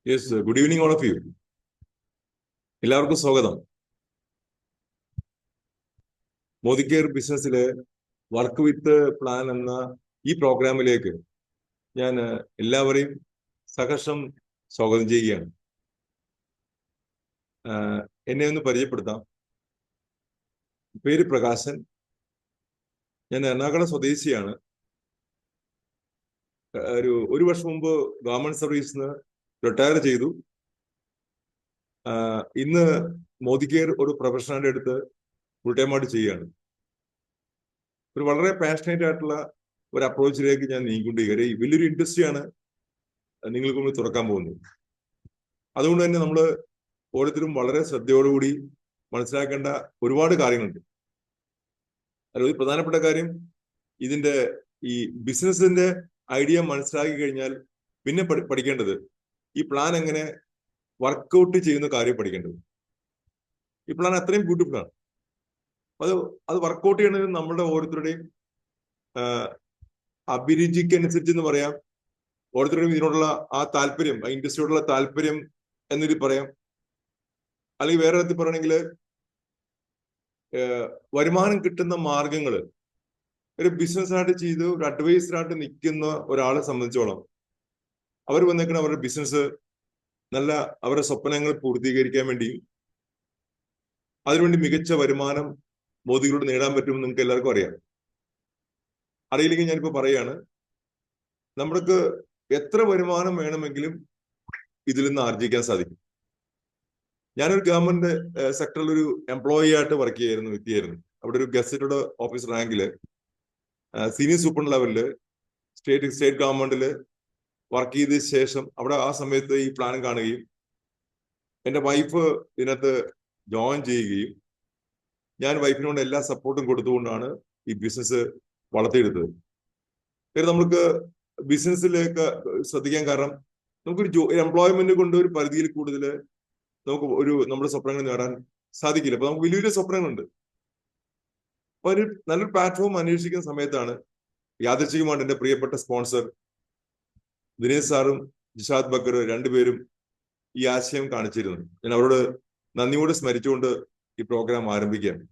Yes, good evening all of you. എല്ലാവർക്കും സ്വാഗതം. Modi care ബിസിനസ്സിലെ വർക്ക് വിത്ത് പ്ലാൻ എന്ന ഈ പ്രോഗ്രാമിലേക്ക് ഞാൻ എല്ലാവരെയും സഹർഷം സ്വാഗതം ചെയ്യുകയാണ്. എന്നെ ഒന്ന് പരിചയപ്പെടുത്താം. പേര് പ്രകാശൻ. ഞാൻ എറണാകുളം സ്വദേശിയാണ്. ഒരു വർഷം മുമ്പ് ഗവൺമെന്റ് സർവീസിൽ നിന്ന് റിട്ടയർ ചെയ്തു. ഇന്ന് മോദി കെയർ ഒരു പ്രൊഫഷണലിന്റെ അടുത്ത് ഫുൾ ടൈമായിട്ട് ചെയ്യുകയാണ്. ഒരു വളരെ പാഷനേറ്റ് ആയിട്ടുള്ള ഒരു അപ്രോച്ചിലേക്ക് ഞാൻ നീങ്ങിക്കൊണ്ടിരിക്കുക. വലിയൊരു ഇൻഡസ്ട്രിയാണ് നിങ്ങൾക്ക് മുന്നിൽ തുറക്കാൻ പോകുന്നത്. അതുകൊണ്ട് തന്നെ നമ്മൾ ഓരോരുത്തരും വളരെ ശ്രദ്ധയോടുകൂടി മനസ്സിലാക്കേണ്ട ഒരുപാട് കാര്യങ്ങളുണ്ട്. അതിൽ പ്രധാനപ്പെട്ട കാര്യം, ഇതിന്റെ ഈ ബിസിനസിന്റെ ഐഡിയ മനസ്സിലാക്കി കഴിഞ്ഞാൽ പിന്നെ പഠിക്കേണ്ടത് ഈ പ്ലാൻ എങ്ങനെ വർക്ക്ഔട്ട് ചെയ്യുന്ന കാര്യം പഠിക്കേണ്ടത്. ഈ പ്ലാൻ അത്രയും ബ്യൂട്ടിഫുൾ ആണ്. അത് വർക്ക്ഔട്ട് ചെയ്യണത് നമ്മളുടെ ഓരോരുത്തരുടെയും അഭിരുചിക്കനുസരിച്ച് എന്ന് പറയാം. ഓരോരുത്തരുടെയും ഇതിനോടുള്ള ആ താല്പര്യം, ആ ഇൻഡസ്ട്രിയോടുള്ള താല്പര്യം എന്നൊരു പറയാം. അല്ലെങ്കിൽ വേറെ തരത്തിൽ പറയണമെങ്കിൽ വരുമാനം കിട്ടുന്ന മാർഗങ്ങൾ ഒരു ബിസിനസ്സായിട്ട് ചെയ്ത് ഒരു അഡ്വൈസറായിട്ട് നിൽക്കുന്ന ഒരാളെ സംബന്ധിച്ചോളം അവർ വന്നേക്കുന്ന അവരുടെ ബിസിനസ് നല്ല അവരുടെ സ്വപ്നങ്ങൾ പൂർത്തീകരിക്കാൻ വേണ്ടിയും അതിനുവേണ്ടി മികച്ച വരുമാനം മോദികളോട് നേടാൻ പറ്റുമെന്ന് നിങ്ങൾക്ക് എല്ലാവർക്കും അറിയാം. അറിയില്ലെങ്കിൽ ഞാനിപ്പോ പറയാണ്, നമ്മൾക്ക് എത്ര വരുമാനം വേണമെങ്കിലും ഇതിൽ നിന്ന് ആർജിക്കാൻ സാധിക്കും. ഞാനൊരു ഗവൺമെന്റ് സെക്ടറിൽ ഒരു എംപ്ലോയി ആയിട്ട് വർക്ക് ചെയ്യുന്ന വ്യക്തിയായിരുന്നു. അവിടെ ഒരു ഗസറ്റഡ് ഓഫീസർ റാങ്കില് സീനിയർ സൂപ്പർ ലെവലില് സ്റ്റേറ്റ് ഗവൺമെന്റില് വർക്ക് ചെയ്ത ശേഷം അവിടെ ആ സമയത്ത് ഈ പ്ലാൻ കാണുകയും എൻ്റെ വൈഫ് ഇതിനകത്ത് ജോയിൻ ചെയ്യുകയും ഞാൻ വൈഫിനോട് എല്ലാ സപ്പോർട്ടും കൊടുത്തുകൊണ്ടാണ് ഈ ബിസിനസ് വളർത്തിയെടുത്തത്. നമുക്ക് ബിസിനസ്സിലേക്ക് ശ്രദ്ധിക്കാൻ കാരണം നമുക്കൊരു എംപ്ലോയ്മെന്റ് കൊണ്ട് ഒരു പരിധിയിൽ കൂടുതൽ നമുക്ക് നമ്മുടെ സ്വപ്നങ്ങൾ നേടാൻ സാധിക്കില്ല. അപ്പൊ നമുക്ക് വലിയ വലിയ സ്വപ്നങ്ങളുണ്ട്. അപ്പൊ ഒരു നല്ലൊരു പ്ലാറ്റ്ഫോം അന്വേഷിക്കുന്ന സമയത്താണ് യാദൃച്ഛികമായിട്ട് എൻ്റെ പ്രിയപ്പെട്ട സ്പോൺസർ ദിനേശ് സാറും ജിഷാദ് ബക്കർ രണ്ടുപേരും ഈ ആശയം കാണിച്ചിരുന്നു. ഞാൻ അവരോട് നന്ദിയോടെ സ്മരിച്ചുകൊണ്ട് ഈ പ്രോഗ്രാം ആരംഭിക്കുകയാണ്.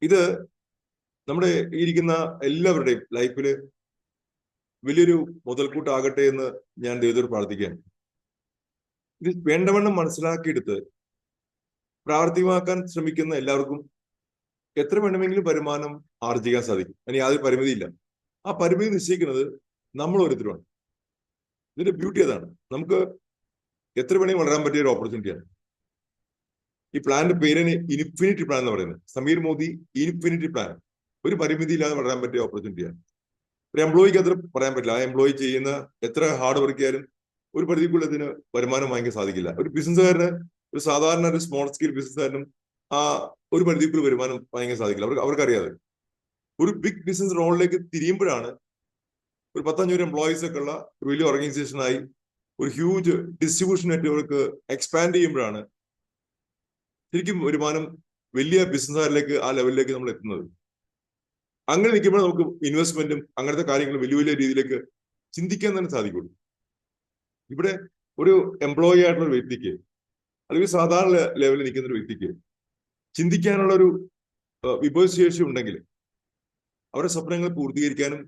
ഇത് നമ്മുടെ ഇരിക്കുന്ന എല്ലാവരുടെയും ലൈഫില് വലിയൊരു മുതൽക്കൂട്ടാകട്ടെ എന്ന് ഞാൻ ദൈവത്തോട് പ്രാർത്ഥിക്കുകയാണ്. ഇത് വേണ്ടവണ്ണം മനസ്സിലാക്കിയെടുത്ത് പ്രാവർത്തികമാക്കാൻ ശ്രമിക്കുന്ന എല്ലാവർക്കും എത്ര വേണമെങ്കിലും വരുമാനം ആർജിക്കാൻ സാധിക്കും. അതിന് യാതൊരു പരിമിതിയില്ല. ആ പരിമിതി നിശ്ചയിക്കുന്നത് നമ്മൾ ഓരോരുത്തരുമാണ്. ഇതിന്റെ ബ്യൂട്ടി അതാണ്. നമുക്ക് എത്ര വേണമെങ്കിലും വളരാൻ പറ്റിയ ഒരു ഓപ്പർച്യൂണിറ്റിയാണ്. ഈ പ്ലാന്റെ പേരിന് ഇൻഫിനിറ്റി പ്ലാൻ എന്ന് പറയുന്നത്. Sameer Modi infinity plan. ഒരു പരിമിതി ഇല്ലാതെ വളരാൻ പറ്റിയ ഓപ്പർച്യൂണിറ്റിയാണ്. ഒരു എംപ്ലോയിക്ക് അത്ര പറയാൻ പറ്റില്ല. ആ എംപ്ലോയി ചെയ്യുന്ന എത്ര ഹാർഡ് വർക്ക് ചെയ്യാനും ഒരു പരിധിക്കുള്ള ഇതിന് വരുമാനം വാങ്ങിക്കാൻ സാധിക്കില്ല. ഒരു ബിസിനസ്സുകാരന്, ഒരു സാധാരണ ഒരു സ്മോൾ സ്കെയിൽ ബിസിനസ്സുകാരനും ആ ഒരു പരിധിക്കുള്ള വരുമാനം വാങ്ങിക്കാൻ സാധിക്കില്ല. അവർക്കറിയാതെ ഒരു ബിഗ് ബിസിനസ് റോളിലേക്ക് തിരിയുമ്പോഴാണ് ഒരു 10-500 എംപ്ലോയീസ് ഒക്കെ ഉള്ള ഒരു വലിയ ഓർഗനൈസേഷനായി ഒരു ഹ്യൂജ് ഡിസ്ട്രിബ്യൂഷൻ നെറ്റ്വർക്ക് എക്സ്പാൻഡ് ചെയ്യുമ്പോഴാണ് ശരിക്കും വരുമാനം വലിയ ബിസിനസ്സുകാരിലേക്ക് ആ ലെവലിലേക്ക് നമ്മൾ എത്തുന്നത്. അങ്ങനെ നിൽക്കുമ്പോൾ നമുക്ക് ഇൻവെസ്റ്റ്മെന്റും അങ്ങനത്തെ കാര്യങ്ങളും വലിയ വലിയ രീതിയിലേക്ക് ചിന്തിക്കാൻ തന്നെ സാധിക്കുള്ളൂ. ഇവിടെ ഒരു എംപ്ലോയി ആയിട്ടുള്ള ഒരു വ്യക്തിക്ക് അല്ലെങ്കിൽ സാധാരണ ലെവലിൽ നിൽക്കുന്ന ഒരു വ്യക്തിക്ക് ചിന്തിക്കാനുള്ള ഒരു വിഭവശേഷി ഉണ്ടെങ്കിൽ അവരുടെ സ്വപ്നങ്ങൾ പൂർത്തീകരിക്കാനും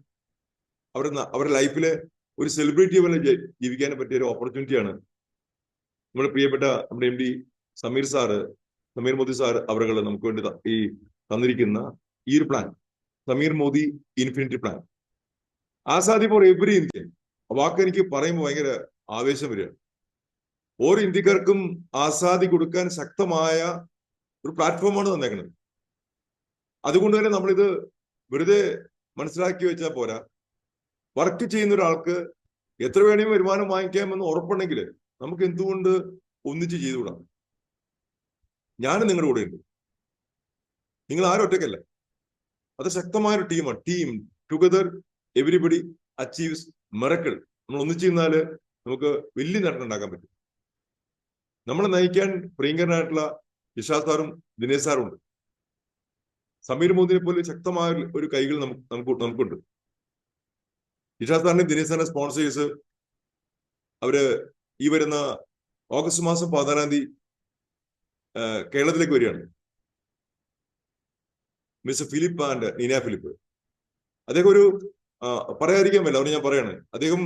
അവരുടെ ലൈഫിലെ ഒരു സെലിബ്രിറ്റി പോലെ ജീവിക്കാനും പറ്റിയ ഒരു ഓപ്പർച്യൂണിറ്റിയാണ് നമ്മുടെ പ്രിയപ്പെട്ട നമ്മുടെ MD സമീർ മോദി സാർ അവർ നമുക്ക് വേണ്ടി ഈ തന്നിരിക്കുന്ന ഈ ഒരു plan, Sameer Modi infinity plan. Azadi for every Indian. ആ വാക്ക് എനിക്ക് പറയുമ്പോൾ ഭയങ്കര ആവേശം വരികയാണ്. ഓരോ ഇന്ത്യക്കാർക്കും ആസാദി കൊടുക്കാൻ ശക്തമായ ഒരു പ്ലാറ്റ്ഫോമാണ് തന്നേക്കുന്നത്. അതുകൊണ്ട് തന്നെ നമ്മളിത് വെറുതെ മനസ്സിലാക്കി വെച്ചാൽ പോരാ. വർക്ക് ചെയ്യുന്ന ഒരാൾക്ക് എത്ര വേണമെങ്കിലും വരുമാനം വാങ്ങിക്കാമെന്ന് ഉറപ്പുണ്ടെങ്കിൽ നമുക്ക് എന്തുകൊണ്ട് ഒന്നിച്ച് ചെയ്തുകൂടാം? ഞാനും നിങ്ങളുടെ കൂടെ ഉണ്ട്. നിങ്ങൾ ആരും ഒറ്റയ്ക്കല്ല. അത് ശക്തമായൊരു ടീമാണ്. Team together everybody achieves miracle. നമ്മൾ ഒന്നിച്ച് ചെയ്യുന്നാല് നമുക്ക് വലിയ നേട്ടം ഉണ്ടാക്കാൻ പറ്റും. നമ്മളെ നയിക്കാൻ പ്രിയങ്കരനായിട്ടുള്ള ജിഷാദ് സാറും ദിനേശ് സാറും ഉണ്ട്. സമീർ മോദിനെ പോലെ ശക്തമായ ഒരു കൈകൾ നമുക്കുണ്ട്. ജിഷാദ് സാറിനെ ദിനേശ് സാറിനെ സ്പോൺസേഴ്സ് അവര് ഈ വരുന്ന ഓഗസ്റ്റ് മാസം 14 കേരളത്തിലേക്ക് വരികയാണ്. Mister Philip and Neena Philip. അദ്ദേഹം ഒരു പറയാതിരിക്കാൻ പറ്റില്ല, അവന് ഞാൻ പറയാണ്. അദ്ദേഹം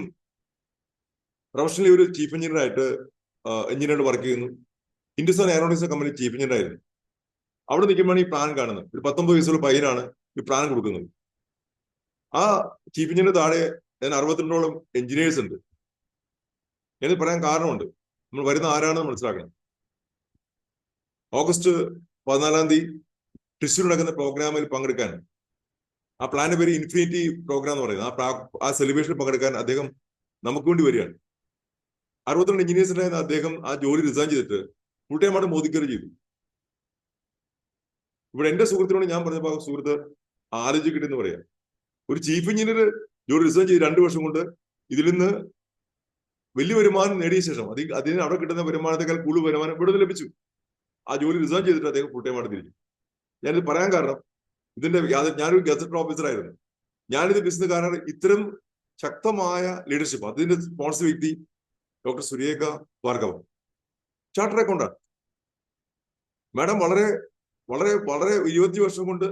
പ്രൊഫഷണലി ഒരു ചീഫ് എഞ്ചിനീയർ ആയിട്ട് എഞ്ചിനീയർ വർക്ക് ചെയ്യുന്നു. Hindustan aeronautics company chief engineer ആയിരുന്നു. അവിടെ നിൽക്കുമ്പോഴാണ് ഈ പ്ലാൻ കാണുന്നത്. ഒരു 19 വയസ്സുള്ള പയ്യനാണ് ഈ പ്ലാൻ കൊടുക്കുന്നത്. ആ ചീഫ് എഞ്ചിനീയർ താഴെ 62ഓളം എഞ്ചിനീയേഴ്സ് ഉണ്ട്. എന്ന് പറയാൻ കാരണമുണ്ട്. നമ്മൾ വരുന്ന ആരാണെന്ന് മനസ്സിലാക്കണം. ഓഗസ്റ്റ് 14 തൃശ്ശൂർ നടക്കുന്ന പ്രോഗ്രാമിൽ പങ്കെടുക്കാൻ, ആ പ്ലാന്റെ പേര് ഇൻഫിനിറ്റി പ്രോഗ്രാം എന്ന് പറയുന്നത്, ആ സെലിബ്രേഷനിൽ പങ്കെടുക്കാൻ അദ്ദേഹം നമുക്ക് വേണ്ടി വരികയാണ്. 62 എഞ്ചിനീയേഴ്സിനായിരുന്ന അദ്ദേഹം ആ ജോലി റിസൈൻ ചെയ്തിട്ട് ഫുൾ ടൈം ആയിട്ട് മോദിക്കറി ചെയ്തു. ഇവിടെ എന്റെ സുഹൃത്തിനോട് ഞാൻ പറഞ്ഞപ്പോൾ സുഹൃത്ത് ആലോചിക്കട്ടെ എന്ന് പറയാം. ഒരു ചീഫ് എഞ്ചിനീയർ ജോലി റിസൈൻ ചെയ്ത് 2 വർഷം കൊണ്ട് ഇതിൽ നിന്ന് വലിയ വരുമാനം നേടിയ ശേഷം അതിന് അവിടെ കിട്ടുന്ന വരുമാനത്തെക്കാൾ കൂടുതൽ വരുമാനം ഇവിടെ ലഭിച്ചു. ആ ജോലി റിസൈൻ ചെയ്തിട്ട് അദ്ദേഹം ഫുൾ ടൈം ആയിട്ട് തിരിച്ചു. ഞാനിത് പറയാൻ കാരണം, ഞാനൊരു ഗസറ്റ് ഓഫീസർ ആയിരുന്നു. ഞാനിത് ബിസിനസ് കാരണം ഇത്തരം ശക്തമായ ലീഡർഷിപ്പ്, അതിന്റെ സ്പോൺസർ വ്യക്തി ഡോക്ടർ സുരേഖ ഭാർഗവ, ചാർട്ടർ അക്കൗണ്ടാണ്. മാഡം വളരെ വളരെ വളരെ 20 വർഷം കൊണ്ട്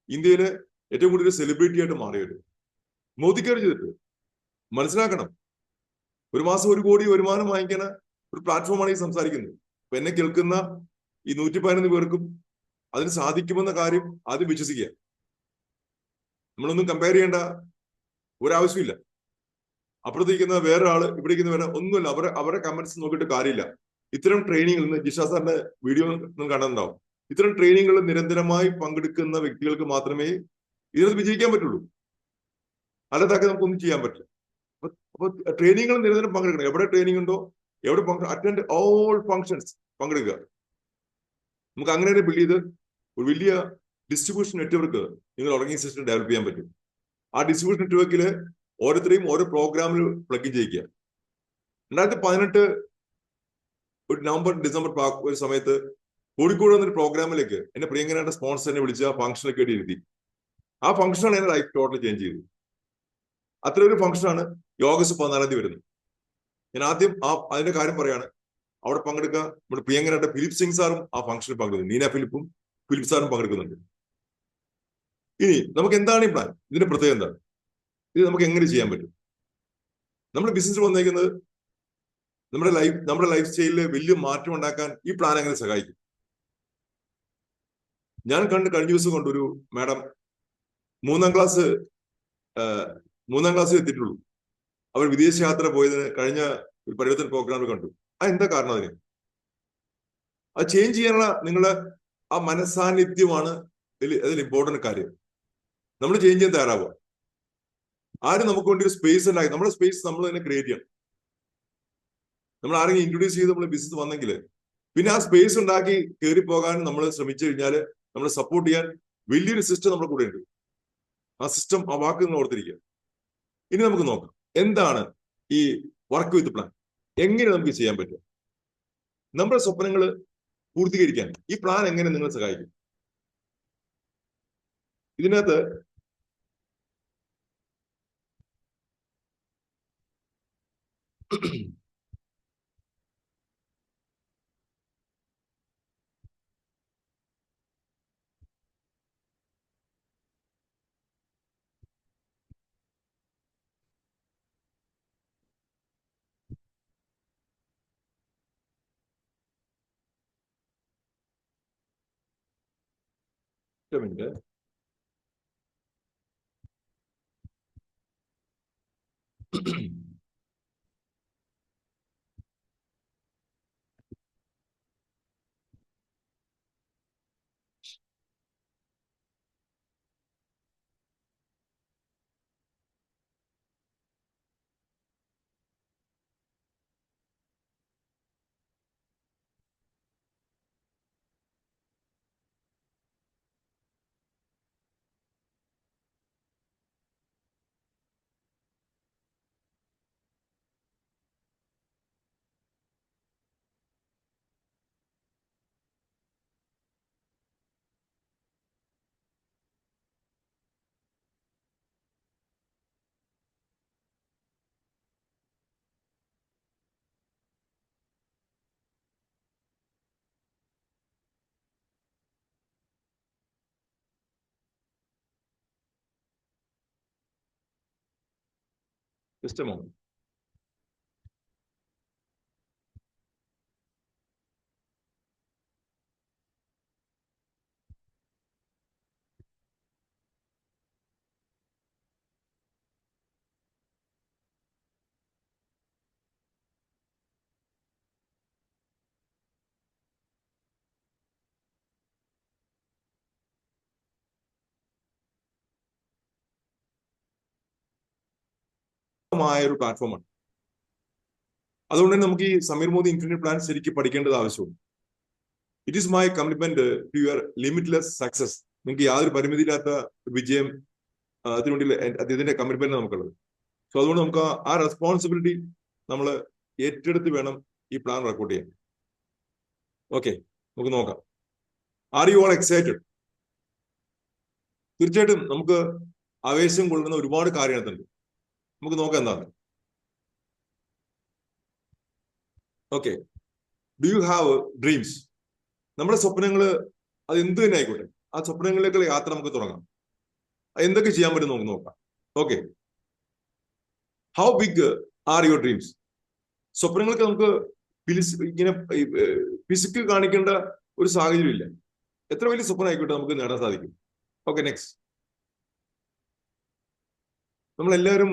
ഇന്ത്യയിലെ ഏറ്റവും കൂടുതൽ സെലിബ്രിറ്റി ആയിട്ട് മാറിയത് മോദിക്കറി ചെയ്തിട്ട്. മനസ്സിലാക്കണം, ഒരു മാസം 1 കോടി വരുമാനം വാങ്ങിക്കുന്ന ഒരു പ്ലാറ്റ്ഫോമാണ് ഈ സംസാരിക്കുന്നത്. അപ്പൊ എന്നെ കേൾക്കുന്ന ഈ 111 പേർക്കും അതിന് സാധിക്കുമെന്ന കാര്യം ആദ്യം വിശ്വസിക്കുക. നമ്മളൊന്നും കമ്പയർ ചെയ്യേണ്ട ഒരാവശ്യമില്ല. അപ്പുറത്തേക്കുന്ന വേറെ ആള്, ഇവിടെ ഇരിക്കുന്ന വേറെ ഒന്നുമില്ല. അവരെ കമന്റ്സ് നോക്കിയിട്ട് കാര്യമില്ല. ഇത്തരം ട്രെയിനിങ്ങിൽ നിന്ന് ജിഷ സാറിന്റെ വീഡിയോ കണ്ടിട്ടുണ്ടാവും. ഇത്തരം ട്രെയിനിങ്ങുകളിൽ നിരന്തരമായി പങ്കെടുക്കുന്ന വ്യക്തികൾക്ക് മാത്രമേ ഇതിനകത്ത് വിജയിക്കാൻ പറ്റുള്ളൂ. അല്ലാതൊക്കെ നമുക്കൊന്നും ചെയ്യാൻ പറ്റില്ല. അപ്പൊ ട്രെയിനിങ്ങുകൾ നിരന്തരം പങ്കെടുക്കണം. എവിടെ ട്രെയിനിങ് ഉണ്ടോ, എവിടെ അറ്റൻഡ് ഓൾ ഫങ്ഷൻസ്, പങ്കെടുക്കുക. നമുക്ക് അങ്ങനെ തന്നെ ബിൽഡ് ചെയ്ത് ഒരു വലിയ ഡിസ്ട്രിബ്യൂഷൻ നെറ്റ്വർക്ക് നിങ്ങൾ ഓർഗനൈസേഷൻ ഡെവലപ്പ് ചെയ്യാൻ പറ്റും. ആ ഡിസ്ട്രിബ്യൂഷൻ നെറ്റ്വർക്കിൽ ഓരോരുത്തരെയും ഓരോ പ്രോഗ്രാമിൽ പ്ലഗ് ഇൻ ചെയ്യിക്കുക. 2018 ഒരു നവംബർ ഡിസംബർ ഒരു സമയത്ത് കോഴിക്കോട് എന്നൊരു പ്രോഗ്രാമിലേക്ക് എന്നെ പ്രിയങ്കരന്റെ സ്പോൺസർ എന്നെ വിളിച്ച് ആ ഫംഗ്ഷനൊക്കെ വേണ്ടി ഇരുത്തി. ആ ഫംഗ്ഷനാണ് എന്റെ ലൈഫ് ടോട്ടൽ ചേഞ്ച് ചെയ്തത്. അത്ര ഒരു ഫംഗ്ഷനാണ് ഈ ഓഗസ്റ്റ് 14 വരുന്നത്. ഞാൻ ആദ്യം അതിന്റെ കാര്യം പറയാണ്. അവിടെ പങ്കെടുക്കുക, നമ്മുടെ പ്രിയങ്കരന്റെ ഫിലിപ്പ് സിംഗ് സാറും ആ ഫംഗ്ഷനിൽ പങ്കെടുക്കുന്നു. നീന ഫിലിപ്പും ഫിലിപ്പ് സാറും പങ്കെടുക്കുന്നുണ്ട്. ഇനി നമുക്ക് എന്താണ് ഈ പ്ലാൻ, ഇതിന്റെ പ്രത്യേകത എന്താണ്, ഇത് നമുക്ക് എങ്ങനെ ചെയ്യാൻ പറ്റും? നമ്മുടെ ബിസിനസ് വന്നേക്കുന്നത് നമ്മുടെ ലൈഫ് സ്റ്റൈലിൽ വലിയ മാറ്റം ഉണ്ടാക്കാൻ ഈ പ്ലാൻ എങ്ങനെ സഹായിക്കും? ഞാൻ കഴിഞ്ഞ ദിവസം കൊണ്ടൊരു മാഡം 3ാം ക്ലാസ് എത്തിയിട്ടുള്ളൂ. അവർ വിദേശ യാത്ര പോയതിന് കഴിഞ്ഞ ഒരു പരിവർത്തന പ്രോഗ്രാമിൽ കണ്ടു. എന്താ കാരണം അതിന്? അത് ചേഞ്ച് ചെയ്യാനുള്ള നിങ്ങളുടെ ആ മനസാന്നിധ്യമാണ് അതിൽ ഇമ്പോർട്ടന്റ് കാര്യം. നമ്മൾ ചേഞ്ച് ചെയ്യാൻ തയ്യാറാവുക. ആരും നമുക്ക് വേണ്ടി ഒരു സ്പേസ് ഉണ്ടാക്കി, നമ്മുടെ സ്പേസ് നമ്മൾ തന്നെ ക്രിയേറ്റ് ചെയ്യണം. നമ്മൾ ആരെങ്കിലും ഇൻട്രൊഡ്യൂസ് ചെയ്ത് നമ്മൾ ബിസിനസ് വന്നെങ്കിൽ പിന്നെ ആ സ്പേസ് ഉണ്ടാക്കി കയറി പോകാൻ നമ്മൾ ശ്രമിച്ചു കഴിഞ്ഞാൽ നമ്മളെ സപ്പോർട്ട് ചെയ്യാൻ വലിയൊരു സിസ്റ്റം നമ്മുടെ കൂടെ ഉണ്ട്. ആ സിസ്റ്റം, ആ വാക്ക് നിങ്ങൾ ഓർത്തിരിക്കുക. ഇനി നമുക്ക് നോക്കാം എന്താണ് ഈ വർക്ക് വിത്ത് പ്ലാൻ, എങ്ങനെ നമുക്ക് ചെയ്യാൻ പറ്റും. നമ്മുടെ സ്വപ്നങ്ങൾ പൂർത്തീകരിക്കാൻ ഈ പ്ലാൻ എങ്ങനെ നിങ്ങളെ സഹായിക്കും? ഇതിനകത്ത് മിനിറ്റ് ജസ്റ്റ് എ മൊമെന്റ്. ഒരു പ്ലാറ്റ്ഫോമാണ്. അതുകൊണ്ട് തന്നെ നമുക്ക് ഈ സമീർ മോദി ഇൻഫിനിറ്റ് പ്ലാൻ ശരിക്കും പഠിക്കേണ്ടത് ആവശ്യമുണ്ട്. It is my commitment to your limitless success. നിങ്ങൾക്ക് യാതൊരു പരിമിതിയില്ലാത്ത വിജയം അതിനുവേണ്ടി അദ്ദേഹത്തിന്റെ കമ്മിറ്റ്മെന്റ് നമുക്കുള്ളത്. സോ അതുകൊണ്ട് നമുക്ക് ആ റെസ്പോൺസിബിലിറ്റി നമ്മൾ ഏറ്റെടുത്ത് വേണം ഈ പ്ലാൻ റെക്കോർഡ് ചെയ്യാൻ. ഓക്കെ, നമുക്ക് നോക്കാം. Are you all excited? തീർച്ചയായിട്ടും നമുക്ക് ആവേശം കൊള്ളുന്ന ഒരുപാട് കാര്യങ്ങളുണ്ട്. നമുക്ക് നോക്കാം എന്താണ്. Okay, do you have dreams? നമ്മുടെ സ്വപ്നങ്ങൾ അത് എന്ത് തന്നെ ആയിക്കോട്ടെ, ആ സ്വപ്നങ്ങളിലേക്കുള്ള യാത്ര നമുക്ക് തുടങ്ങാം. എന്തൊക്കെ ചെയ്യാൻ പറ്റും നമുക്ക് നോക്കാം. Okay, how big are your dreams? സ്വപ്നങ്ങൾക്ക് നമുക്ക് ഇങ്ങനെ ഫിസിക്ക് കാണിക്കേണ്ട ഒരു സാഹചര്യം ഇല്ല. എത്ര വലിയ സ്വപ്നം ആയിക്കോട്ടെ നമുക്ക് നേടാൻ സാധിക്കും. Okay, next. നമ്മളെല്ലാവരും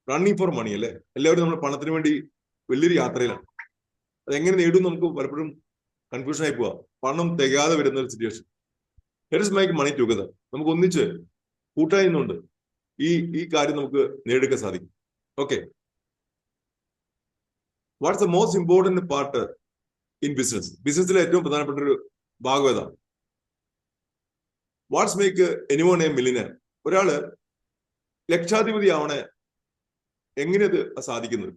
റണ്ണിങ് ഫോർ മണി അല്ലേ? എല്ലാവരും നമ്മൾ പണത്തിന് വേണ്ടി വലിയൊരു യാത്രയിലാണ്. അതെങ്ങനെ നേടും നമുക്ക് പലപ്പോഴും കൺഫ്യൂഷൻ ആയി പോവാ. പണം തികയാതെ വരുന്ന ഒരു situation. Let us make money together. നമുക്ക് ഒന്നിച്ച് കൂട്ടായുന്നുണ്ട് ഈ കാര്യം നമുക്ക് നേടിയെടുക്കാൻ സാധിക്കും. Okay, what's the most important part in business? ബിസിനസ്സിലെ ഏറ്റവും പ്രധാനപ്പെട്ട ഒരു ഭാഗം ഏതാണ്? What's make anyone a millionaire? ഒരാള് ലക്ഷാധിപതി ആവണേ എങ്ങനെയത് സാധിക്കുന്നത്?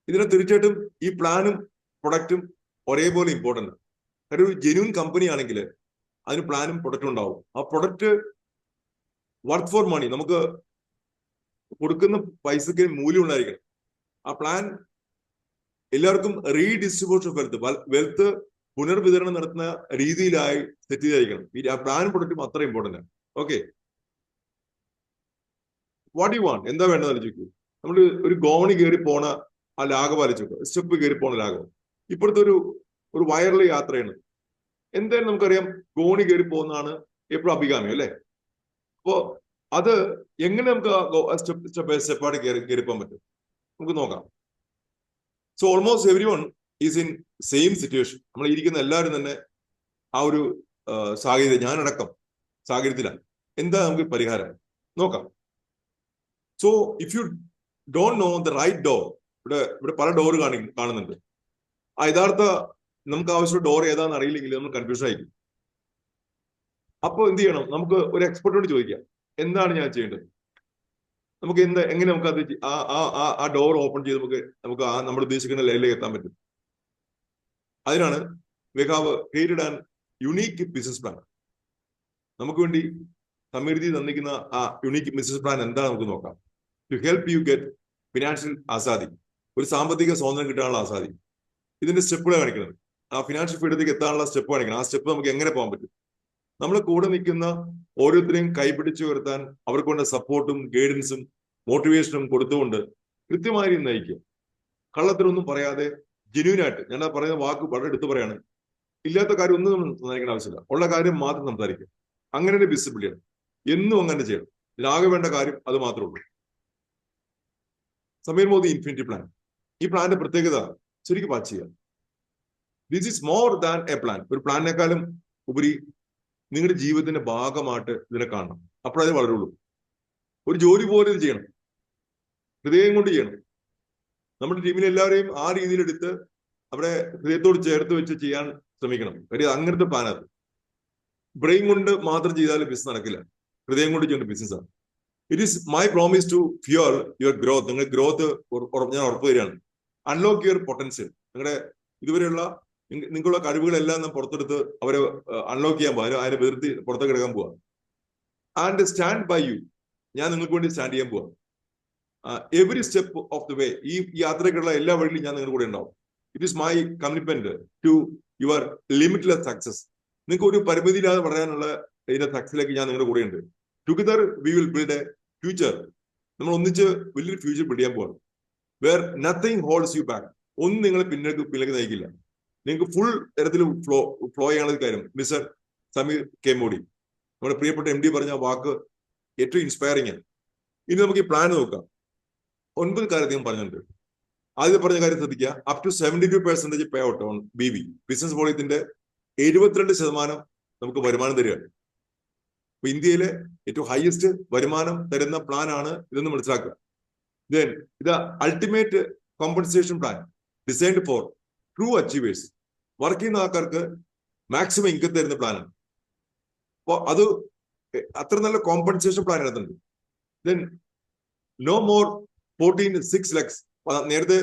ഇതിനെ തീർച്ചയായിട്ടും ഈ പ്ലാനും പ്രൊഡക്റ്റും ഒരേപോലെ ഇമ്പോർട്ടന്റ്. ഒരു ജെന്യൂൻ കമ്പനി ആണെങ്കിൽ അതിന് പ്ലാനും പ്രൊഡക്റ്റും ഉണ്ടാവും. ആ പ്രൊഡക്റ്റ് വർത്ത് ഫോർ മണി, നമുക്ക് കൊടുക്കുന്ന പൈസക്ക് മൂല്യം ഉണ്ടായിരിക്കണം. ആ പ്ലാൻ എല്ലാവർക്കും റീഡിസ്ട്രിബ്യൂഷൻ ഓഫ് വെൽത്ത് പുനർവിതരണം നടത്തുന്ന രീതിയിലായി സെറ്റ് ചെയ്തായിരിക്കണം. ആ പ്ലാനും പ്രൊഡക്റ്റും അത്ര ഇമ്പോർട്ടന്റ് ആണ്. Okay, what you want? എന്താ വേണ്ടത് ആലോചിക്കൂ. നമ്മൾ ഒരു ഗോവണി കയറി പോണ ആ ലാഘവം ആലോചിച്ചു, സ്റ്റെപ്പ് കയറി പോണ ലാഘവം. ഇപ്പോഴത്തെ ഒരു വയറിലെ യാത്രയാണ്. എന്തായാലും നമുക്കറിയാം ഗോണി കയറി പോകുന്നതാണ് എപ്പോഴും അഭികാമ്യം അല്ലെ? അപ്പോ അത് എങ്ങനെ നമുക്ക് സ്റ്റെപ്പായിട്ട് കയറി പോകാൻ പറ്റും? നമുക്ക് നോക്കാം. So almost every one is in same situation. നമ്മൾ ഇരിക്കുന്ന എല്ലാവരും തന്നെ ആ ഒരു സാഹചര്യം, ഞാനടക്കം സാഹചര്യത്തിലാണ്. എന്താ നമുക്ക് പരിഹാരം നോക്കാം. So if you don't know the right door, ഇവിടെ പല ഡോർ കാണുന്നുണ്ട്. ആ യഥാർത്ഥ നമുക്ക് ആവശ്യമുള്ള ഡോർ ഏതാണെന്ന് അറിയില്ലെങ്കിൽ നമ്മൾ കൺഫ്യൂഷൻ ആയിരിക്കും. അപ്പോൾ എന്ത് ചെയ്യണം? നമുക്ക് ഒരു എക്സ്പെർട്ടോട് ചോദിക്കാം, എന്താണ് ഞാൻ ചെയ്യേണ്ടത്? നമുക്ക് എങ്ങനെ നമുക്ക് അത് ആ ഡോർ ഓപ്പൺ ചെയ്ത് നമുക്ക് ആ നമ്മൾ ഉദ്ദേശിക്കുന്ന ലെവലിലേക്ക് എത്താൻ പറ്റും. അതിനാണ് we have created an unique business plan. നമുക്ക് വേണ്ടി സമൃദ്ധി തന്നിരിക്കുന്ന ആ യുണീക്ക് ബിസിനസ് പ്ലാൻ എന്താ നമുക്ക് നോക്കാം. To help you get financial azadi, ഒരു സാമ്പത്തിക സ്വാതന്ത്ര്യം കിട്ടാനുള്ള ആസാദി. ഇതിന്റെ സ്റ്റെപ്പുകൾ കാണിക്കുന്നത്, ആ ഫിനാൻഷ്യൽ ഫ്രീഡത്തിലേക്ക് എത്താനുള്ള സ്റ്റെപ്പ് കാണിക്കണം. ആ സ്റ്റെപ്പ് നമുക്ക് എങ്ങനെ പോകാൻ പറ്റും? നമ്മൾ കൂടെ നിൽക്കുന്ന ഓരോരുത്തരെയും കൈപിടിച്ചു ഉയർത്താൻ അവർക്ക് വേണ്ട സപ്പോർട്ടും ഗൈഡൻസും മോട്ടിവേഷനും കൊടുത്തുകൊണ്ട് കൃത്യമായി നയിക്കുക. കള്ളത്തിനൊന്നും പറയാതെ ജെന്യൂനായിട്ട്, ഞാൻ പറയുന്ന വാക്ക് വളരെ എടുത്തു പറയാണ്, ഇല്ലാത്ത കാര്യം ഒന്നും നമ്മൾ സംസാരിക്കേണ്ട ആവശ്യമില്ല, ഉള്ള കാര്യം മാത്രം സംസാരിക്കുക. അങ്ങനെ ഒരു വിസിബിലിറ്റിയാണ്. എന്നും അങ്ങനെ ചെയ്യണം. ഇതിനാകെ വേണ്ട കാര്യം അത് മാത്രമേ ഉള്ളൂ. സമീർ മോദി ഇൻഫിനിറ്റി പ്ലാൻ, ഈ പ്ലാന്റെ പ്രത്യേകത ശരിക്കും വാച്ച് ചെയ്യുക. This is more than A plan. ഒരു പ്ലാനിനേക്കാളും ഉപരി നിങ്ങളുടെ ജീവിതത്തിന്റെ ഭാഗമായിട്ട് ഇതിനെ കാണണം. അപ്പോഴത് വളരെ ഉള്ളൂ. ഒരു ജോലി പോലെ ഇത് ചെയ്യണം, ഹൃദയം കൊണ്ട് ചെയ്യണം. നമ്മുടെ ടീമിലെ എല്ലാവരെയും ആ രീതിയിൽ എടുത്ത് അവിടെ ഹൃദയത്തോട് ചേർത്ത് വെച്ച് ചെയ്യാൻ ശ്രമിക്കണം. കാര്യം അങ്ങനത്തെ പ്ലാനത്. ബ്രെയിൻ കൊണ്ട് മാത്രം ചെയ്താൽ ബിസിനസ് നടക്കില്ല, ഹൃദയം കൊണ്ട് ചെയ്യേണ്ട ബിസിനസ്സാണ്. It is my promise to fuel your growth. നിങ്ങളുടെ ഗ്രോത്ത് ഞാൻ ഉറപ്പ് തരികയാണ്. Unlock your potential. നിങ്ങളുടെ ഇതുവരെയുള്ള നിങ്ങളുടെ കഴിവുകളെല്ലാം നാം പുറത്തെടുത്ത് അവരെ അൺലോക്ക് ചെയ്യാൻ പോകാം, അതിനെ വെറുതെ പുറത്തേക്ക് എടുക്കാൻ പോവാം. ആൻഡ് സ്റ്റാൻഡ് ബൈ യു, ഞാൻ നിങ്ങൾക്ക് വേണ്ടി സ്റ്റാൻഡ് ചെയ്യാൻ പോവാം. Every step of the way, ഈ യാത്രയ്ക്കുള്ള എല്ലാ വഴിയിലും ഞാൻ നിങ്ങളുടെ കൂടെ ഉണ്ടാവും. It is my commitment to your limitless success. നിങ്ങൾക്ക് ഒരു പരിമിതിയില്ലാതെ വളരാനുള്ള ഇതിന്റെ സക്സസിലേക്ക് ഞാൻ നിങ്ങളുടെ കൂടെ ഉണ്ട്. Together we will build a future. നമ്മൾ ഒന്നിച്ച് വലിയൊരു ഫ്യൂച്ചർ ബിൽഡ് ചെയ്യാൻ പോകണം. Where nothing holds you back. ഒന്നും നിങ്ങളെ പിന്നിലേക്ക് നയിക്കില്ല. നിങ്ങൾക്ക് ഫുൾ തരത്തിൽ ഫ്ലോ ചെയ്യാനുള്ള കാര്യം. മിസ്റ്റർ സമീർ കെ മോഡി, നമ്മുടെ പ്രിയപ്പെട്ട MD പറഞ്ഞ വാക്ക് ഏറ്റവും ഇൻസ്പയറിംഗ് ആണ്. ഇനി നമുക്ക് ഈ പ്ലാൻ നോക്കാം. 9 കാര്യം അദ്ദേഹം പറഞ്ഞിട്ടുണ്ട്. ആദ്യം പറഞ്ഞ കാര്യം ശ്രദ്ധിക്കുക. Up to 72% pay out on BV, business വോളിയത്തിന്റെ 72% നമുക്ക് വരുമാനം തരികയാണ്. അപ്പൊ ഇന്ത്യയിലെ ഏറ്റവും ഹയസ്റ്റ് വരുമാനം തരുന്ന പ്ലാൻ ആണ് ഇതെന്ന് മനസ്സിലാക്കുക. Then ഇത് ultimate compensation plan designed for true achievers. Work ചെയ്യുന്ന ആൾക്കാർക്ക് മാക്സിമം ഇൻകം തരുന്ന പ്ലാനാണ്. അപ്പൊ അത് അത്ര നല്ല കോമ്പൻസേഷൻ പ്ലാൻ എടുത്തുണ്ട്. Then no more 14 lakhs. നേരത്തെ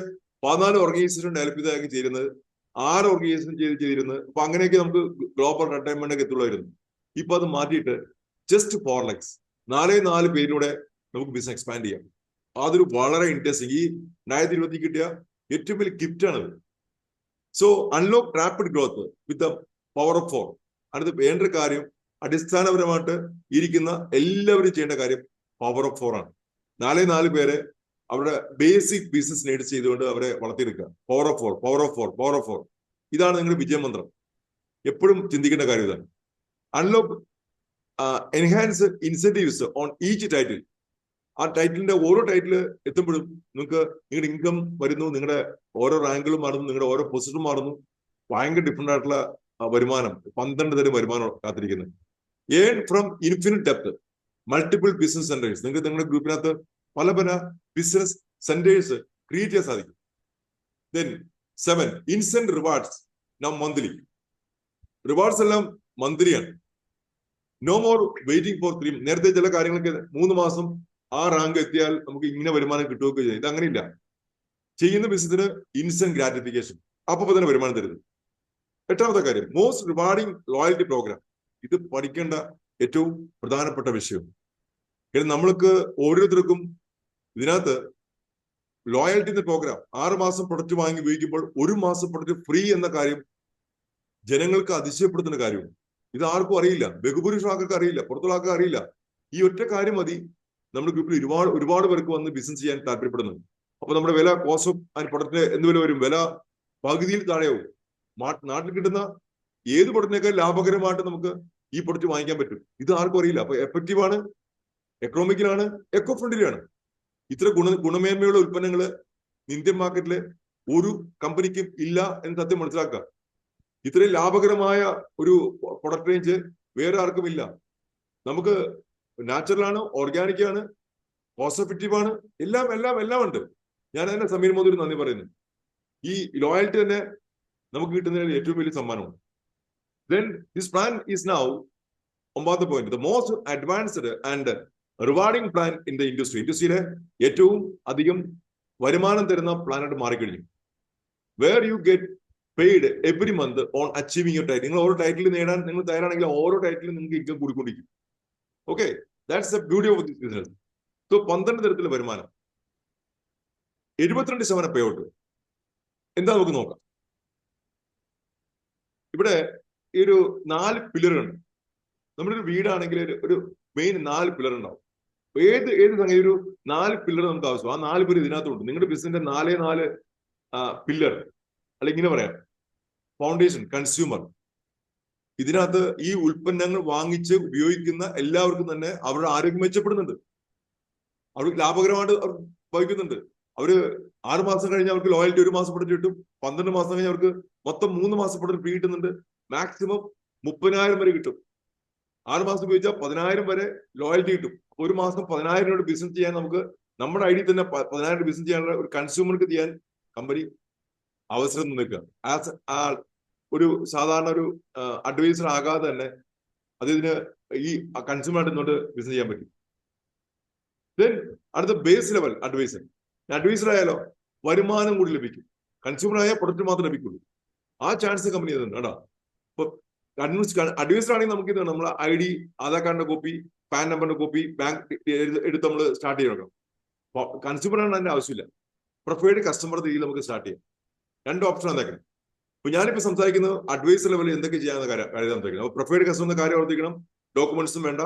14 ഓർഗനൈസേഷൻ ഡെവലപ്പ് ചെയ്താക്കി ചെയ്യുന്നത്, 6 ഓർഗനൈസേഷൻ ചെയ്തിരുന്നത്. അപ്പൊ അങ്ങനെയൊക്കെ നമുക്ക് ഗ്ലോബൽ റിട്ടയർമെന്റ് ഒക്കെ എത്തുള്ളായിരുന്നു. ഇപ്പൊ അത് മാറ്റിയിട്ട് ജസ്റ്റ് 4 lakhs, 4 പേരിലൂടെ നമുക്ക് ബിസിനസ് എക്സ്പാൻഡ് ചെയ്യാം. അതൊരു വളരെ ഇൻട്രസ്റ്റിംഗ്, ഈ 2020 കിട്ടിയ ഏറ്റവും വലിയ ഗിഫ്റ്റ് ആണ്. So unlock rapid growth with the power of 4. അടുത്ത് വേണ്ട കാര്യം, അടിസ്ഥാനപരമായിട്ട് ഇരിക്കുന്ന എല്ലാവരും ചെയ്യേണ്ട കാര്യം പവർ ഓഫ് 4 ആണ്. 4 പേരെ അവരുടെ ബേസിക് ബിസിനസ് നീഡ്സ് ചെയ്തുകൊണ്ട് അവരെ വളർത്തിയെടുക്കുക. Power of 4, power of 4, power of 4. ഇതാണ് നിങ്ങളുടെ വിജയമന്ത്രം. എപ്പോഴും ചിന്തിക്കേണ്ട കാര്യം ഇതാണ്. Unlock enhance incentives on each title. ആ ടൈറ്റിലിന്റെ ഓരോ ടൈറ്റിൽ എത്തുമ്പോഴും നിങ്ങൾക്ക് നിങ്ങളുടെ ഇൻകം വരുന്നു, നിങ്ങളുടെ ഓരോ റാങ്കുകളും മാറുന്നു, നിങ്ങളുടെ ഓരോ പൊസിഷനും മാറുന്നു. ഭയങ്കര ഡിഫറെന്റ് ആയിട്ടുള്ള വരുമാനം, 12 തരം വരുമാനം കാത്തിരിക്കുന്നത്. Earn from infinite depth, multiple business centres. നിങ്ങൾക്ക് നിങ്ങളുടെ ഗ്രൂപ്പിനകത്ത് പല പല ബിസിനസ് സെന്റേഴ്സ് ക്രിയേറ്റ് ചെയ്യാൻ സാധിക്കും. Then 7 instant rewards now monthly. Rewards എല്ലാം മന്ത്ലിയാണ്. No more waiting for 3. നേരത്തെ ചില കാര്യങ്ങളൊക്കെ 3 മാസം ആ റാങ്ക് എത്തിയാൽ നമുക്ക് ഇങ്ങനെ വരുമാനം കിട്ടുകയൊക്കെ ചെയ്യും. ഇത് അങ്ങനെയില്ല. ചെയ്യുന്ന ബിസിനസിന് ഇൻസ്റ്റന്റ് ഗ്രാറ്റിഫിക്കേഷൻ, അപ്പൊ തന്നെ വരുമാനം തരുന്നത്. 8ാമത്തെ കാര്യം, മോസ്റ്റ് റിവാർഡിംഗ് ലോയൽറ്റി പ്രോഗ്രാം. ഇത് പഠിക്കേണ്ട ഏറ്റവും പ്രധാനപ്പെട്ട വിഷയം. കാരണം നമ്മൾക്ക് ഓരോരുത്തർക്കും ഇതിനകത്ത് ലോയൽറ്റി എന്ന പ്രോഗ്രാം, 6 മാസം പ്രൊഡക്റ്റ് വാങ്ങി ഉപയോഗിക്കുമ്പോൾ 1 മാസം പ്രൊഡക്റ്റ് ഫ്രീ എന്ന കാര്യം ജനങ്ങൾക്ക് അതിശയപ്പെടുത്തുന്ന കാര്യമാണ്. ഇത് ആർക്കും അറിയില്ല, ബഹുഭൂരിപക്ഷം ആൾക്കാർക്ക് അറിയില്ല, പുറത്തുള്ള ആൾക്കാർക്ക് അറിയില്ല. ഈ ഒറ്റ കാര്യം മതി നമ്മുടെ ഗ്രൂപ്പിൽ ഒരുപാട് പേർക്ക് വന്ന് ബിസിനസ് ചെയ്യാൻ താല്പര്യപ്പെടുന്നത്. അപ്പൊ നമ്മുടെ വില, കോസ്റ്റ് ഓഫ് ആൻഡ് പ്രൊഡക്റ്റിന് എന്ത് വില വരും? വില പകുതിയിൽ താഴെയാവും. നാട്ടിൽ കിട്ടുന്ന ഏത് പ്രൊഡക്റ്റിനേക്കാൾ ലാഭകരമായിട്ട് നമുക്ക് ഈ പ്രൊഡക്റ്റ് വാങ്ങിക്കാൻ പറ്റും. ഇത് ആർക്കും അറിയില്ല. അപ്പൊ എഫക്റ്റീവാണ്, എക്കണോമിക്കലാണ്, എക്കോ ഫ്രണ്ട്ലിയാണ്. ഇത്ര ഗുണമേന്മയുള്ള ഉൽപ്പന്നങ്ങള് ഇന്ത്യൻ മാർക്കറ്റില് ഒരു കമ്പനിക്കും ഇല്ല എന്ന് സത്യം മനസ്സിലാക്കുക. ഇത്രയും ലാഭകരമായ ഒരു പ്രൊഡക്റ്റ് റേഞ്ച് വേറെ ആർക്കും ഇല്ല. നമുക്ക് നാച്ചുറൽ ആണ്, ഓർഗാനിക് ആണ്, കോസ്റ്റ് എഫക്റ്റീവ് ആണ്, എല്ലാം ഉണ്ട്. ഞാൻ തന്നെ സമീർ മോദിന് നന്ദി പറയുന്നു. ഈ ലോയൽറ്റി തന്നെ നമുക്ക് കിട്ടുന്നതിന് ഏറ്റവും വലിയ സമ്മാനമാണ്. Then this plan is now, 9th point, the most advanced and rewarding plan in the industry. ഇൻഡസ്ട്രിയിലെ ഏറ്റവും അധികം വരുമാനം തരുന്ന പ്ലാനായിട്ട് മാറിക്കഴിഞ്ഞു. Where you get paid every month on achieving your title. നിങ്ങൾ ഓരോ ടൈറ്റിൽ നേടാൻ നിങ്ങൾ തയ്യാറാണെങ്കിൽ ഓരോ ടൈറ്റിലും നിങ്ങൾക്ക് ഇൻകം കൂടിക്കൊണ്ടിരിക്കും. Okay, that's the beauty of this business. So 12 തരത്തിലുള്ള വരുമാനം, 72% പേ ഔട്ട്. എന്താ നമുക്ക് നോക്കാം. ഇവിടെ ഈ ഒരു 4 പില്ലറുണ്ട്. നമ്മുടെ ഒരു വീടാണെങ്കിൽ ഒരു മെയിൻ 4 പില്ലർ ഉണ്ടാവും. ഏത് സംഗതി ഒരു 4 പില്ലർ നമുക്ക് ആവശ്യം. ആ 4 പില്ലർ ഇതിനകത്തുണ്ട്. നിങ്ങളുടെ ബിസിനസിന്റെ 4 പില്ലർ, അല്ലെങ്കിൽ ഇങ്ങനെ പറയാം, ഫൗണ്ടേഷൻ, കൺസ്യൂമർ. ഇതിനകത്ത് ഈ ഉൽപ്പന്നങ്ങൾ വാങ്ങിച്ച് ഉപയോഗിക്കുന്ന എല്ലാവർക്കും തന്നെ അവരുടെ ആരോഗ്യം മെച്ചപ്പെടുന്നുണ്ട്, അവർക്ക് ലാഭകരമായിട്ട് അവർ ഭവിക്കുന്നുണ്ട്. അവര് 6 മാസം കഴിഞ്ഞ് അവർക്ക് ലോയൽറ്റി 1 മാസം പ്രൊഡക്റ്റ് കിട്ടും. 12 മാസം കഴിഞ്ഞ് അവർക്ക് മൊത്തം 3 മാസം പ്രൊഡക്റ്റ് ഫ്രീ കിട്ടുന്നുണ്ട്. മാക്സിമം 30,000 വരെ കിട്ടും. 6 മാസം ഉപയോഗിച്ചാൽ 10,000 വരെ ലോയൽറ്റി കിട്ടും. 1 മാസം 10,000 ബിസിനസ് ചെയ്യാൻ നമുക്ക് നമ്മുടെ ഐഡിയ തന്നെ 10,000 ബിസിനസ് ചെയ്യാനുള്ള ഒരു കൺസ്യൂമർക്ക് ചെയ്യാൻ കമ്പനി അവസരം നിൽക്കുക. ആസ് ഒരു സാധാരണ ഒരു അഡ്വൈസർ ആകാതെ തന്നെ അതിന് ഈ കൺസ്യൂമറായിട്ട് ഇങ്ങോട്ട് ബിസിനസ് ചെയ്യാൻ പറ്റും. ദെൻ അടുത്ത ബേസ് ലെവൽ അഡ്വൈസർ. അഡ്വൈസർ ആയാലോ വരുമാനം കൂടി ലഭിക്കും. കൺസ്യൂമർ ആയാൽ പ്രൊഡക്റ്റ് മാത്രമേ ലഭിക്കുള്ളൂ. ആ ചാൻസ് കമ്പനി തരുന്നുണ്ട് കേട്ടോ. ഇപ്പൊ അഡ്വൈസർ ആണെങ്കിൽ നമുക്ക് ഇത് നമ്മളെ ID, ആധാർ കാർഡിന്റെ കോപ്പി, പാൻ നമ്പറിന്റെ കോപ്പി, ബാങ്ക് എടുത്ത് നമ്മൾ സ്റ്റാർട്ട് ചെയ്യണം. കൺസ്യൂമർ ആണ് അതിന്റെ ആവശ്യമില്ല. പ്രിഫേർഡ് കസ്റ്റമർ രീതിയിൽ നമുക്ക് സ്റ്റാർട്ട് ചെയ്യാം. 2 ഓപ്ഷൻ എന്തൊക്കെ. ഇപ്പൊ ഞാനിപ്പോ സംസാരിക്കുന്നത് അഡ്വൈസർ ലെവലിൽ എന്തൊക്കെ ചെയ്യാവുന്ന കാര്യം സംസാരിക്കണം. പ്രിഫേർഡ് കസ്റ്റമറിന്റെ കാര്യം ഓർത്തിക്കണം. ഡോക്യുമെന്റ്സും വേണ്ട,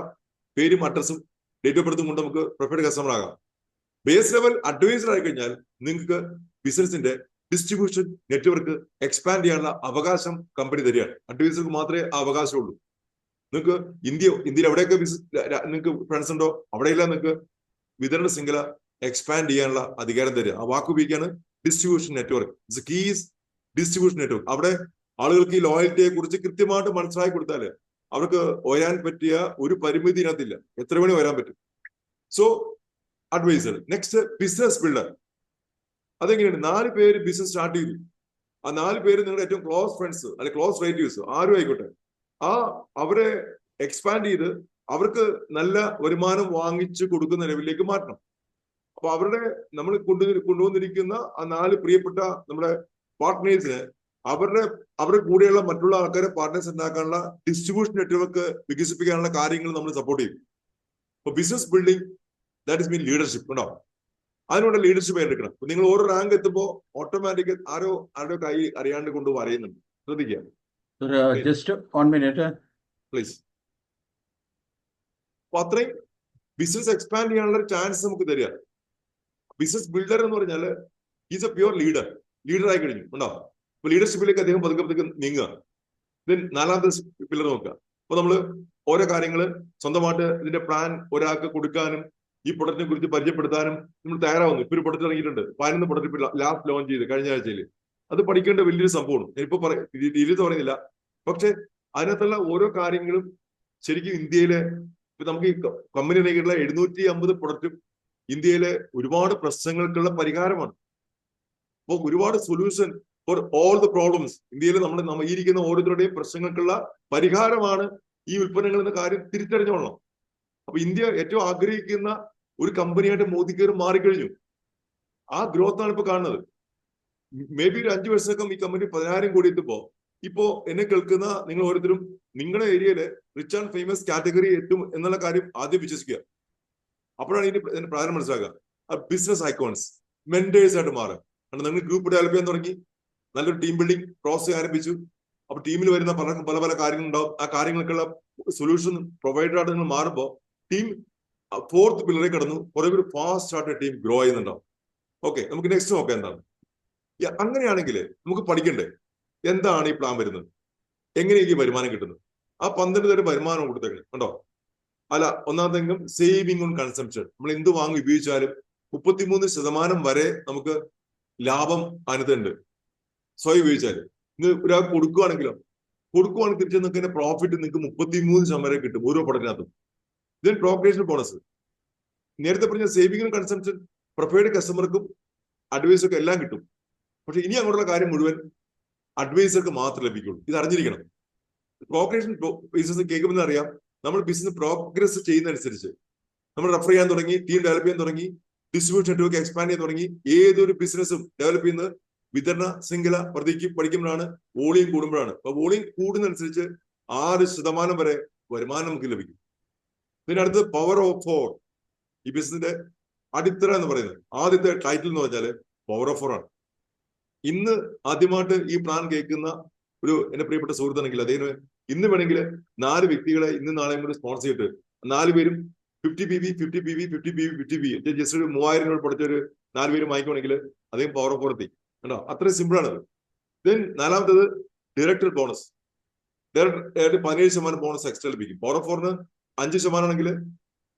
പേരും അഡ്രസ്സും ഡേറ്റ് ഓഫ് ബർത്തും കൊണ്ട് നമുക്ക് പ്രിഫേർഡ് കസ്റ്റമർ ആകാം. ബേസ് ലെവൽ അഡ്വൈസർ ആയി കഴിഞ്ഞാൽ നിങ്ങൾക്ക് ബിസിനസിന്റെ ഡിസ്ട്രിബ്യൂഷൻ നെറ്റ്വർക്ക് എക്സ്പാൻഡ് ചെയ്യാനുള്ള അവകാശം കമ്പനി തരികയാണ്. അഡ്വൈസർക്ക് മാത്രമേ ആ അവകാശമുള്ളൂ. നിങ്ങൾക്ക് ഇന്ത്യയിൽ എവിടെയൊക്കെ നിങ്ങൾക്ക് ഫ്രണ്ട്സ് ഉണ്ടോ അവിടെയെല്ലാം നിങ്ങൾക്ക് വിതരണ ശൃംഖല എക്സ്പാൻഡ് ചെയ്യാനുള്ള അധികാരം തരിക. ആ വാക്ക് ഉപയോഗിക്കാണ് distribution network. Keys distribution network. അവിടെ ആളുകൾക്ക് ഈ ലോയൽറ്റിയെ കുറിച്ച് കൃത്യമായിട്ട് മനസ്സിലാക്കി കൊടുത്താൽ അവർക്ക് വരാൻ പറ്റിയ ഒരു പരിമിതി ഇതിനകത്തില്ല. എത്ര മണി വരാൻ പറ്റും. So advisor. Next business builder. അതെങ്ങനെയാണ്? 4 പേര് ബിസിനസ് സ്റ്റാർട്ട് ചെയ്തു. ആ 4 പേര് നിങ്ങളുടെ ഏറ്റവും ക്ലോസ് ഫ്രണ്ട്സ് അല്ലെങ്കിൽ ക്ലോസ് റിലേറ്റീവ്സ് ആരും ആയിക്കോട്ടെ, അവരെ എക്സ്പാൻഡ് ചെയ്ത് അവർക്ക് നല്ല വരുമാനം വാങ്ങിച്ചു കൊടുക്കുന്ന ലെവലിലേക്ക് മാറ്റണം. അപ്പൊ നമ്മൾ കൊണ്ടുവന്നിരിക്കുന്ന ആ 4 പ്രിയപ്പെട്ട നമ്മുടെ പാർട്ട്നേഴ്സിന് അവരുടെ കൂടെയുള്ള മറ്റുള്ള ആൾക്കാരെ പാർട്ട്നേഴ്സ് ഉണ്ടാക്കാനുള്ള ഡിസ്ട്രിബ്യൂഷൻ നെറ്റ്വർക്ക് വികസിപ്പിക്കാനുള്ള കാര്യങ്ങൾ നമ്മൾ സപ്പോർട്ട് ചെയ്യും. അപ്പൊ business building that is mean leadership ഉണ്ടാവും. അതിനുള്ള ലീഡർഷിപ്പ് എടുക്കണം. നിങ്ങൾ ഓരോ റാങ്ക് എത്തുമ്പോൾ ഓട്ടോമാറ്റിക് ആരുടെ കൈ അറിയാണ്ട് കൊണ്ട് പറയുന്നുണ്ട്. ശ്രദ്ധിക്കുക. Just 1 minute please. അപ്പൊ അത്രയും ബിസിനസ് എക്സ്പാൻഡ് ചെയ്യാനുള്ള ഒരു ചാൻസ് നമുക്ക് തരിക. ബിസിനസ് ബിൽഡർ എന്ന് പറഞ്ഞാൽ ഈസ് എ പ്യുവർ ലീഡർ ആയി കഴിഞ്ഞു ഉണ്ടാവും. അപ്പൊ ലീഡർഷിപ്പിലേക്ക് അദ്ദേഹം പതുക്കെ നീങ്ങുക. ദെൻ 4ാമത്തെ പില്ലർ നോക്കുക. അപ്പൊ നമ്മള് ഓരോ കാര്യങ്ങള് സ്വന്തമായിട്ട് ഇതിന്റെ പ്ലാൻ ഒരാൾക്ക് കൊടുക്കാനും ഈ പ്രൊഡക്റ്റിനെ കുറിച്ച് പരിചയപ്പെടുത്താനും നമ്മൾ തയ്യാറാവുന്നു. ഇപ്പൊ ഒരു പ്രൊഡക്റ്റ് ഇറങ്ങിയിട്ടുണ്ട്, 11 പ്രൊഡക്റ്റ് ലാസ്റ്റ് ലോഞ്ച് ചെയ്ത് കഴിഞ്ഞ ആഴ്ചയിൽ. അത് പഠിക്കേണ്ട വലിയൊരു സംഭവമാണ്. ഞാനിപ്പോ പറയുന്നില്ല. പക്ഷെ അതിനകത്തുള്ള ഓരോ കാര്യങ്ങളും ശരിക്കും ഇന്ത്യയിലെ നമുക്ക് ഈ കമ്പനി ഇറങ്ങിയിട്ടുള്ള 750 പ്രൊഡക്റ്റും ഇന്ത്യയിലെ ഒരുപാട് പ്രശ്നങ്ങൾക്കുള്ള പരിഹാരമാണ്. അപ്പോൾ ഒരുപാട് solution for all the problems. ഇന്ത്യയിൽ നമ്മൾ ഈ ഇരിക്കുന്ന ഓരോരുത്തരുടെയും പ്രശ്നങ്ങൾക്കുള്ള പരിഹാരമാണ് ഈ ഉൽപ്പന്നങ്ങൾ എന്ന കാര്യം തിരിച്ചറിഞ്ഞോളണം. അപ്പൊ ഇന്ത്യ ഏറ്റവും ആഗ്രഹിക്കുന്ന ഒരു കമ്പനിയായിട്ട് മോദി കയറി മാറിക്കഴിഞ്ഞു. ആ ഗ്രോത്ത് ആണ് ഇപ്പൊ കാണുന്നത്. മേ ബി ഒരു 5 വർഷത്തേക്കും ഈ കമ്പനി 10,000 കോടി എത്തുമ്പോ ഇപ്പോ എന്നെ കേൾക്കുന്ന നിങ്ങൾ ഓരോരുത്തരും നിങ്ങളുടെ ഏരിയയില് റിച്ച് ആൻഡ് ഫേമസ് കാറ്റഗറി എത്തും എന്നുള്ള കാര്യം ആദ്യം വിശ്വസിക്കുക. അപ്പോഴാണ് ഇതിന്റെ പ്രാധാന്യം മനസ്സിലാക്കുക. ബിസിനസ് ഐക്കോൺസ്, മെന്റേഴ്സ് ആയിട്ട് മാറുക. കാരണം നിങ്ങൾ ഗ്രൂപ്പ് ഡെവലപ്പ് ചെയ്യാൻ തുടങ്ങി, നല്ലൊരു ടീം ബിൽഡിംഗ് പ്രോസസ് ആരംഭിച്ചു. അപ്പൊ ടീമിൽ വരുന്ന പല കാര്യങ്ങൾ ഉണ്ടാവും. ആ കാര്യങ്ങൾക്കുള്ള സൊല്യൂഷൻ പ്രൊവൈഡർ ആയിട്ട് നിങ്ങൾ മാറുമ്പോൾ ടീം 4th പില്ലറിൽ കടന്നു. കുറെ ഒരു ഫാസ്റ്റ് ആയിട്ട് ടീം ഗ്രോ ചെയ്യുന്നുണ്ടാവും. ഓക്കെ, നമുക്ക് നെക്സ്റ്റ് നോക്കാം എന്താണ്. അങ്ങനെയാണെങ്കിൽ നമുക്ക് പഠിക്കണ്ടേ എന്താണ് ഈ പ്ലാൻ വരുന്നത്, എങ്ങനെയൊക്കെ വരുമാനം കിട്ടുന്നത്. ആ 12 തരം വരുമാനം കൊടുത്തേക്കണം കണ്ടോ. അല്ല, ഒന്നാമതെങ്കിലും സേവിങ് ഓൺ കൺസംപ്ഷൻ. നമ്മൾ എന്ത് വാങ്ങി ഉപയോഗിച്ചാലും 33% വരെ നമുക്ക് ലാഭം അതിനകത്തുണ്ട്. സ്വയം ഉപയോഗിച്ചാല് ഒരാൾ കൊടുക്കുകയാണെങ്കിൽ തിരിച്ച് നിങ്ങൾക്ക് പ്രോഫിറ്റ് നിങ്ങൾക്ക് 33% വരെ കിട്ടും ഓരോ പ്രൊഡക്റ്റിനകത്തും. ഇതിന് പ്രോഗ്രേഷൻ ബോണസ്. നേരത്തെ പറഞ്ഞ സേവിങ്ങിനും കൺസംപ്ഷൻ പ്രിഫേർഡ് കസ്റ്റമർക്കും അഡ്വൈസർക്കും എല്ലാം കിട്ടും. പക്ഷെ ഇനി അങ്ങോട്ടുള്ള കാര്യം മുഴുവൻ അഡ്വൈസർക്ക് മാത്രം ലഭിക്കുള്ളൂ. ഇത് അറിഞ്ഞിരിക്കണം. പ്രോഗ്രേഷൻ ബിസിനസ് കേൾക്കുമെന്ന് അറിയാം. നമ്മൾ ബിസിനസ് പ്രോഗ്രസ് ചെയ്യുന്നതനുസരിച്ച് നമ്മൾ റെഫർ ചെയ്യാൻ തുടങ്ങി, ടീം ഡെവലപ്പ് ചെയ്യാൻ തുടങ്ങി, ഡിസ്ട്രിബ്യൂഷൻ നെറ്റ്വർക്ക് എക്സ്പാൻഡ് ചെയ്യാൻ തുടങ്ങി. ഏതൊരു ബിസിനസ്സും ഡെവലപ്പ് ചെയ്യുന്നത് വിതരണ ശൃംഖല പഠിക്കുമ്പോഴാണ്, വോളിയം കൂടുമ്പോഴാണ്. അപ്പൊ വോളിയം കൂടുന്നതനുസരിച്ച് 6% വരെ വരുമാനം നമുക്ക് ലഭിക്കും. ഇതിനടുത്ത് പവർ ഓഫ് 4. ഈ ബിസിനസിന്റെ അടിത്തറ എന്ന് പറയുന്നത് ആദ്യത്തെ ടൈറ്റിൽ എന്ന് പറഞ്ഞാല് പവർ ഓഫ് 4 ആണ്. ഇന്ന് ആദ്യമായിട്ട് ഈ പ്ലാൻ കേൾക്കുന്ന എന്റെ പ്രിയപ്പെട്ട സുഹൃത്താണെങ്കിൽ അദ്ദേഹം ഇന്ന് വേണമെങ്കിൽ 4 വ്യക്തികളെ ഇന്ന് നാളെയും കൂടി സ്പോൺസർ ചെയ്തിട്ട് 4 പേരും 50 PV 50 PV 50 PV 50 PV just ഒരു 3000 രൂപ പഠിച്ച ഒരു 4 പേര് വാങ്ങിക്കുവാണെങ്കിൽ അദ്ദേഹം പവർ ഓഫ് 4 എത്തി കണ്ടോ. അത്രയും സിമ്പിൾ ആണത്. ദെൻ 4ാമത്തത് director bonus. Director 17% bonus extra ലഭിക്കും. പവർ ഓഫ് 4ന് 5% ആണെങ്കിൽ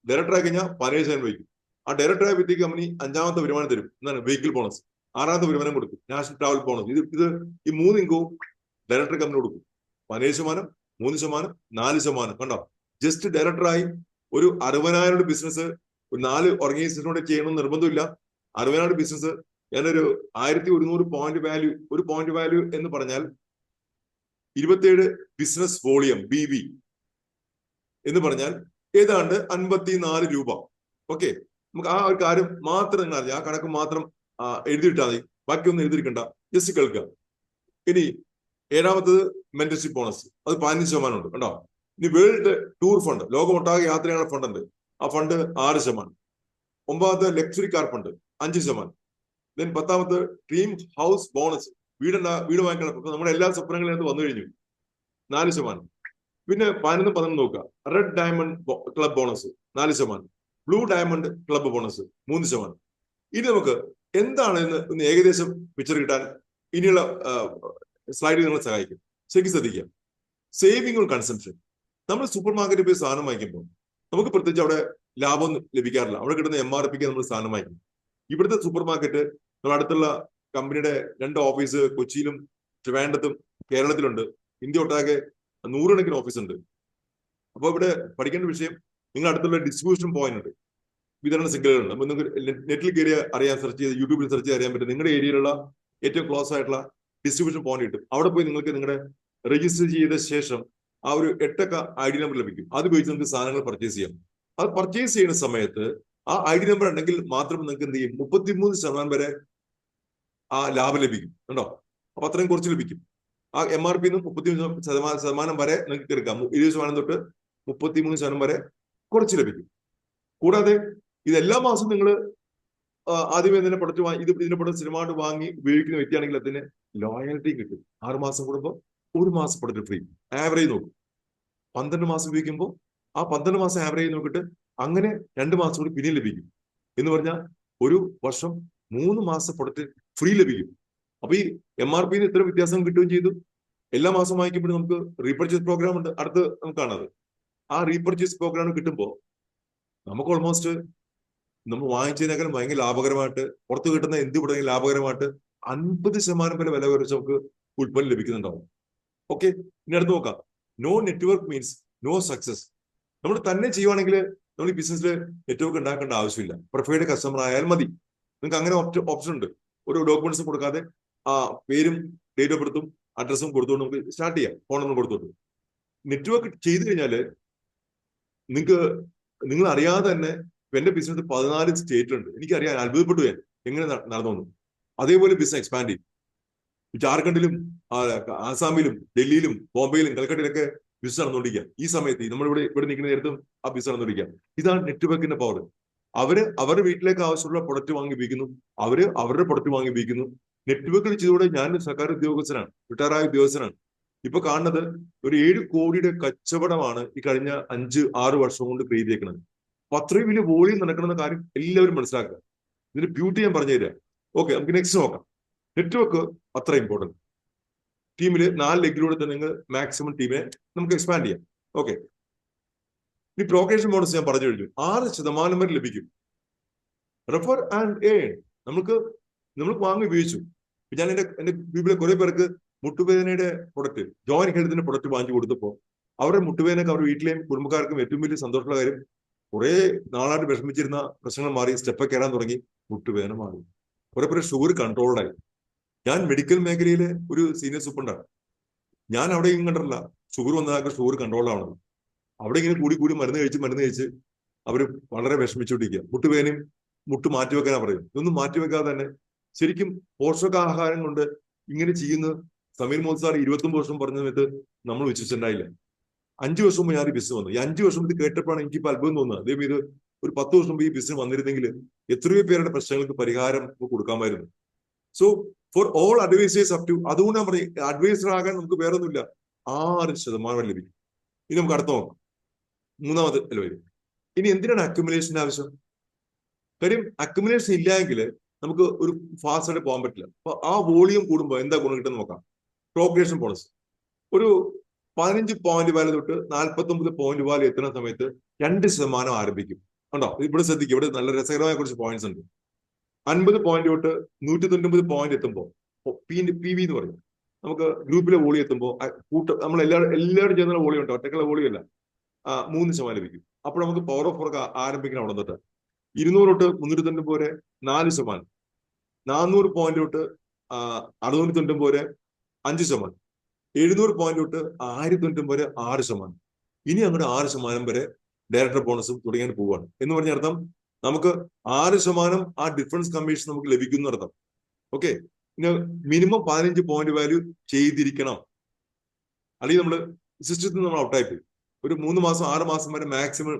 ഡയറക്ടർ ആയി കഴിഞ്ഞാൽ 17% വഹിക്കും. ആ ഡയറക്ടറായ വ്യക്തിക്ക് കമ്പനി 5ാമത്തെ വരുമാനം തരും. എന്താണ്? Vehicle bonus. 6ാമത്തെ വരുമാനം കൊടുക്കും. National travel bonus. ഇത് ഈ 3 ഇൻകവും ഡയറക്ടർ കമ്പനി കൊടുക്കും. 17%, 3%, 4%. കണ്ടോ. ജസ്റ്റ് ഡയറക്ടറായി ഒരു 60,000 ബിസിനസ് ഒരു 4 ഓർഗനൈസേഷനോട് ചെയ്യണമെന്ന് നിർബന്ധമില്ല. 60,000 ബിസിനസ് ഞാനൊരു 1100 പോയിന്റ് വാല്യൂ എന്ന് പറഞ്ഞാൽ 27 ബിസിനസ് വോളിയം BV എന്ന് പറഞ്ഞാൽ ഏതാണ്ട് 54 രൂപ. ഓക്കെ, നമുക്ക് ആ ഒരു കാര്യം മാത്രം നിങ്ങൾ അറിയാം. ആ കണക്ക് മാത്രം എഴുതിയിട്ടാൽ മതി, ബാക്കിയൊന്നും എഴുതിയിരിക്കണ്ട, ജസ്റ്റ് കേൾക്കുക. ഇനി 7ാമത്തത് മെന്റർഷിപ്പ് ബോണസ്. അത് 15% ഉണ്ട് കണ്ടോ. ഇനി വേൾഡ് ടൂർ ഫണ്ട്, ലോകമൊട്ടാകെ യാത്ര ചെയ്യാനുള്ള ഫണ്ട് ഉണ്ട്. ആ ഫണ്ട് 6%. 9ാമത്തെ ലക്ഷറി കാർ ഫണ്ട് 5%. ദെൻ 10ാമത്തെ ഡ്രീം ഹൗസ് ബോണസ്. വീട് വാങ്ങിക്കണം. നമ്മുടെ എല്ലാ സ്വപ്നങ്ങളിലും വന്നു കഴിഞ്ഞു 4%. പിന്നെ 11-11 നോക്കുക. Red diamond club bonus 4%, blue diamond club bonus 3%. ഇനി നമുക്ക് എന്താണ് എന്ന് ഏകദേശം പിക്ചർ കിട്ടാൻ ഇനിയുള്ള സ്ലൈഡിൽ നിങ്ങൾ സഹായിക്കും. ശരിക്കും ശ്രദ്ധിക്കുക. Saving on consumption. നമ്മൾ സൂപ്പർ മാർക്കറ്റിൽ പോയി സാധനം വാങ്ങിക്കുമ്പോൾ നമുക്ക് പ്രത്യേകിച്ച് അവിടെ ലാഭം ലഭിക്കാറില്ല. അവിടെ കിട്ടുന്ന MRPക്ക് നമ്മൾ സാധനം വാങ്ങിക്കും. ഇവിടുത്തെ സൂപ്പർ മാർക്കറ്റ് നമ്മുടെ അടുത്തുള്ള കമ്പനിയുടെ 2 ഓഫീസ് കൊച്ചിയിലും ട്രിവാൻഡ്രത്തും കേരളത്തിലുണ്ട്. ഇന്ത്യ ഒട്ടാകെ 100 കണക്കിന് ഓഫീസ് ഉണ്ട്. അപ്പോൾ ഇവിടെ പഠിക്കേണ്ട വിഷയം, നിങ്ങൾ അടുത്തുള്ള ഡിസ്ട്രിബ്യൂഷൻ പോയിന്റ് ഉണ്ട്, വിതരണ ശൃംഖലകളുണ്ട്. അപ്പൊ നിങ്ങൾക്ക് നെറ്റിൽ കയറി അറിയാൻ, സെർച്ച് ചെയ്ത് യൂട്യൂബിൽ സെർച്ച് ചെയ്ത് അറിയാൻ പറ്റും നിങ്ങളുടെ ഏരിയയിലുള്ള ഏറ്റവും ക്ലോസ് ആയിട്ടുള്ള ഡിസ്ട്രിബ്യൂഷൻ പോയിന്റ് കിട്ടും. അവിടെ പോയി നിങ്ങൾക്ക് നിങ്ങളുടെ രജിസ്റ്റർ ചെയ്ത ശേഷം ആ ഒരു 8 അക്ക ID നമ്പർ ലഭിക്കും. അത് ഉപയോഗിച്ച് നിങ്ങൾക്ക് സാധനങ്ങൾ പർച്ചേസ് ചെയ്യാം. അത് പർച്ചേസ് ചെയ്യുന്ന സമയത്ത് ആ ID നമ്പർ ഉണ്ടെങ്കിൽ മാത്രം നിങ്ങൾക്ക് എന്ത് ചെയ്യും, 33% വരെ ആ ലാഭം ലഭിക്കും. കണ്ടോ? അപ്പൊ അത്രയും കുറച്ച് ലഭിക്കും. ആ MRP 33% വരെ നിങ്ങൾക്ക് എടുക്കാം. 20% തൊട്ട് 33% വരെ കുറച്ച് ലഭിക്കും. കൂടാതെ ഇത് എല്ലാ മാസവും നിങ്ങൾ ആദ്യമേ തന്നെ പ്രൊഡക്റ്റ് വാങ്ങി ഇതിന്റെ പ്രൊഡക്റ്റ് സ്ഥിരമായിട്ട് വാങ്ങി ഉപയോഗിക്കുന്ന വ്യക്തിയാണെങ്കിൽ അതിന് ലോയൽറ്റി കിട്ടും. 6 മാസം കൂടുമ്പോൾ 1 മാസം പ്രൊഡക്റ്റ് ഫ്രീ. ആവറേജ് നോക്കും. 12 മാസം ഉപയോഗിക്കുമ്പോൾ ആ 12 മാസം ആവറേജ് നോക്കിയിട്ട് അങ്ങനെ 2 മാസം കൂടി പിന്നെ ലഭിക്കും. എന്ന് പറഞ്ഞാൽ ഒരു വർഷം 3 മാസം പ്രൊഡക്റ്റ് ഫ്രീ ലഭിക്കും. അപ്പൊ ഈ MRP ഇത്ര വ്യത്യാസം കിട്ടുകയും ചെയ്തു. എല്ലാ മാസം വാങ്ങിക്കുമ്പോഴും നമുക്ക് റീപർച്ചേസ് പ്രോഗ്രാം ഉണ്ട്. അടുത്ത് നമുക്ക് കാണാതെ ആ റീപർച്ചേസ് പ്രോഗ്രാം കിട്ടുമ്പോൾ നമുക്ക് ഓൾമോസ്റ്റ് നമ്മൾ വാങ്ങിച്ചതിനേക്കാളും ഭയങ്കര ലാഭകരമായിട്ട്, പുറത്ത് കിട്ടുന്ന എന്ത് തുടങ്ങി ലാഭകരമായിട്ട് 50% വരെ വില കുറച്ച് നമുക്ക് ഉൽപ്പന്നം ലഭിക്കുന്നുണ്ടാവും. ഓക്കെ, ഇനി അടുത്ത് നോക്കാം. No network means no success. നമ്മൾ തന്നെ ചെയ്യുവാണെങ്കിൽ നമ്മൾ ഈ ബിസിനസ്സിൽ നെറ്റ്വർക്ക് ഉണ്ടാക്കേണ്ട ആവശ്യമില്ല. പ്രിഫേർഡ് കസ്റ്റമർ ആയാൽ മതി. നിങ്ങൾക്ക് അങ്ങനെ ഓപ്ഷൻ ഉണ്ട്. ഒരു ഡോക്യുമെന്റ്സും കൊടുക്കാതെ ആ പേരും ഡേറ്റ് ഓഫ് ബർത്തും അഡ്രസ്സും കൊടുത്തുകൊണ്ട് നമുക്ക് സ്റ്റാർട്ട് ചെയ്യാം. ഫോൺ നമ്പർ കൊടുത്തോണ്ട് നെറ്റ്വർക്ക് ചെയ്ത് കഴിഞ്ഞാൽ നിങ്ങൾ അറിയാതെ തന്നെ എന്റെ ബിസിനസ് 14 സ്റ്റേറ്റിലുണ്ട്. എനിക്കറിയാൻ അത്ഭുതപ്പെട്ടു ഞാൻ എങ്ങനെ നടന്നു. അതേപോലെ ബിസിനസ് എക്സ്പാൻഡ് ചെയ്യും. ജാർഖണ്ഡിലും ആസാമിലും ഡൽഹിയിലും ബോംബെയിലും കൽക്കട്ടയിലൊക്കെ ബിസിനസ് നടന്നുകൊണ്ടിരിക്കുക. ഈ സമയത്ത് ഇവിടെ നിൽക്കുന്ന നേരത്തും ആ ബിസിനസ് നടന്നുകൊണ്ടിരിക്കുക. ഇതാണ് നെറ്റ്വർക്കിന്റെ പവർ. അവരുടെ വീട്ടിലേക്ക് ആവശ്യമുള്ള പ്രൊഡക്റ്റ് വാങ്ങി ഉപയോഗിക്കുന്നു. അവരുടെ പ്രൊഡക്റ്റ് വാങ്ങി ഉപയോഗിക്കുന്നു. നെറ്റ്വർക്കിൽ ചെയ്തോടെ ഞാൻ സർക്കാർ ഉദ്യോഗസ്ഥനാണ്, റിട്ടയറായ ഉദ്യോഗസ്ഥനാണ്. ഇപ്പൊ കാണുന്നത് ഒരു 7 കോടിയുടെ കച്ചവടമാണ് ഈ കഴിഞ്ഞ 5-6 വർഷം കൊണ്ട് ക്രിയേറ്റ് ചെയ്യിക്കുന്നത്. അപ്പൊ അത്രയും വലിയ വോളിയം നടക്കണമെന്ന കാര്യം എല്ലാവരും മനസ്സിലാക്കുക. ഇതിന്റെ ബ്യൂട്ടി ഞാൻ പറഞ്ഞു തരാം. ഓക്കെ, നമുക്ക് നെക്സ്റ്റ് നോക്കാം. നെറ്റ്വർക്ക് അത്ര ഇമ്പോർട്ടന്റ്. ടീമിൽ 4 ലെഗിലൂടെ തന്നെ നിങ്ങൾ മാക്സിമം ടീമിനെ നമുക്ക് എക്സ്പാൻഡ് ചെയ്യാം. ഓക്കെ, ഈ പ്രോഗ്രഷൻ ബോണസ് ഞാൻ പറഞ്ഞു കഴിഞ്ഞു. 6% വരെ ലഭിക്കും. Refer and earn. നമ്മൾ വാങ്ങി ഉപയോഗിച്ചു. ഞാൻ എന്റെ ഗ്രൂപ്പിലെ കുറെ പേർക്ക് മുട്ടുവേദനയുടെ പ്രൊഡക്റ്റ്, ജോയിന്റ് ഹെൽത്തിന്റെ പ്രൊഡക്റ്റ് വാങ്ങിച്ചു കൊടുത്തപ്പോൾ അവരുടെ മുട്ടുവേദനക്ക് അവരുടെ വീട്ടിലെയും കുടുംബക്കാർക്കും ഏറ്റവും വലിയ സന്തോഷമുള്ള കാര്യം, കുറെ നാളായിട്ട് വിഷമിച്ചിരുന്ന പ്രശ്നങ്ങൾ മാറി, സ്റ്റെപ്പ് കയറാൻ തുടങ്ങി, മുട്ടുവേദന മാറി. കുറെ പേര് ഷുഗർ കൺട്രോൾഡായി. ഞാൻ മെഡിക്കൽ മേഖലയിലെ ഒരു സീനിയർ സൂപ്രണ്ടാണ്. ഞാൻ അവിടെ ഇങ്ങനെ കണ്ടിട്ടില്ല ഷുഗർ വന്നതാക്കി ഷുഗർ കൺട്രോൾ ആവണം. അവിടെ ഇങ്ങനെ കൂടി മരുന്ന് കഴിച്ച് അവർ വളരെ വിഷമിച്ചുകൊണ്ടിരിക്കുക. മുട്ടുവേദനയും മുട്ട് മാറ്റിവെക്കാനാ പറയും. ഇതൊന്നും മാറ്റിവെക്കാതെ തന്നെ ശരിക്കും പോഷകാഹാരം കൊണ്ട് ഇങ്ങനെ ചെയ്യുന്ന സമീർ മോദി സാർ 29 വർഷം പറഞ്ഞ സമയത്ത് നമ്മൾ വിശ്വസിച്ചിട്ടുണ്ടായില്ല. 5 വർഷം മുമ്പ് ഞാൻ ഈ ബിസിനസ് വന്നു. ഈ 5 വർഷം ഇത് കേട്ടപ്പോഴാണ് എനിക്കിപ്പോൾ അത്ഭുതം തോന്നുന്നത്. അതേപോലെ ഇത് ഒരു 10 വർഷം മുമ്പ് ഈ ബിസിനസ് വന്നിരുന്നെങ്കിൽ എത്രയോ പേരുടെ പ്രശ്നങ്ങൾക്ക് പരിഹാരം കൊടുക്കാമായിരുന്നു. So for all advisors up to, അതുകൊണ്ട് ഞാൻ പറയും അഡ്വൈസർ ആകാൻ നമുക്ക് വേറെ ഒന്നുമില്ല, 6% ലഭിക്കും. ഇനി നമുക്ക് അടുത്ത നോക്കാം. 3ാമത് വരും. ഇനി എന്തിനാണ് അക്യുമുലേഷൻ ആവശ്യം? കാര്യം അക്യുമുലേഷൻ ഇല്ലെങ്കിൽ നമുക്ക് ഒരു ഫാസ്റ്റ് ആയിട്ട് പോകാൻ പറ്റില്ല. അപ്പൊ ആ വോളിയം കൂടുമ്പോൾ എന്താ ഗുണം കിട്ടുന്ന നോക്കാം. പ്രോഗ്രഷൻ ബോണസ് ഒരു 15 പോയിന്റ് വാല്യൂ തൊട്ട് 49 പോയിന്റ് വാല്യൂ എത്തുന്ന സമയത്ത് 2% ആരംഭിക്കും. കണ്ടോ? ഇവിടെ ശ്രദ്ധിക്കും, ഇവിടെ നല്ല രസകരമായ കുറച്ച് പോയിന്റ്സ് ഉണ്ട്. 50 പോയിന്റ് തൊട്ട് 199 പോയിന്റ് എത്തുമ്പോൾ PV എന്ന് പറയും. നമുക്ക് ഗ്രൂപ്പിലെ വോളി എത്തുമ്പോൾ നമ്മൾ എല്ലാവരും ചെയ്യുന്ന വോളി ഉണ്ട്, ഒറ്റക്കുള്ള വോളിയല്ല. 3% ലഭിക്കും. അപ്പോൾ നമുക്ക് പവർ ഓഫ് വർക്ക് ആരംഭിക്കണം അവിടെ തൊട്ട്. 200 തൊട്ട് 390 വരെ 4%, 400 പോയിന്റ് തൊട്ട് 690 വരെ 5%, 700 പോയിന്റ് തൊട്ട് 1090 വരെ 6%. ഇനി അങ്ങോട്ട് 6% വരെ ഡയറക്ടർ ബോണസും തുടങ്ങിയാണ് പോവുകയാണ്. എന്ന് പറഞ്ഞ അർത്ഥം നമുക്ക് 6% ആ ഡിഫറൻസ് കമ്മീഷൻ നമുക്ക് ലഭിക്കുന്ന അർത്ഥം. ഓക്കെ, പിന്നെ മിനിമം 15 പോയിന്റ് വാല്യൂ ചെയ്തിരിക്കണം. അല്ലെങ്കിൽ നമ്മൾ സിസ്റ്റത്തിൽ നിന്ന് നമ്മൾ ഔട്ടായി പോയി. ഒരു 3 മാസം 6 മാസം വരെ മാക്സിമം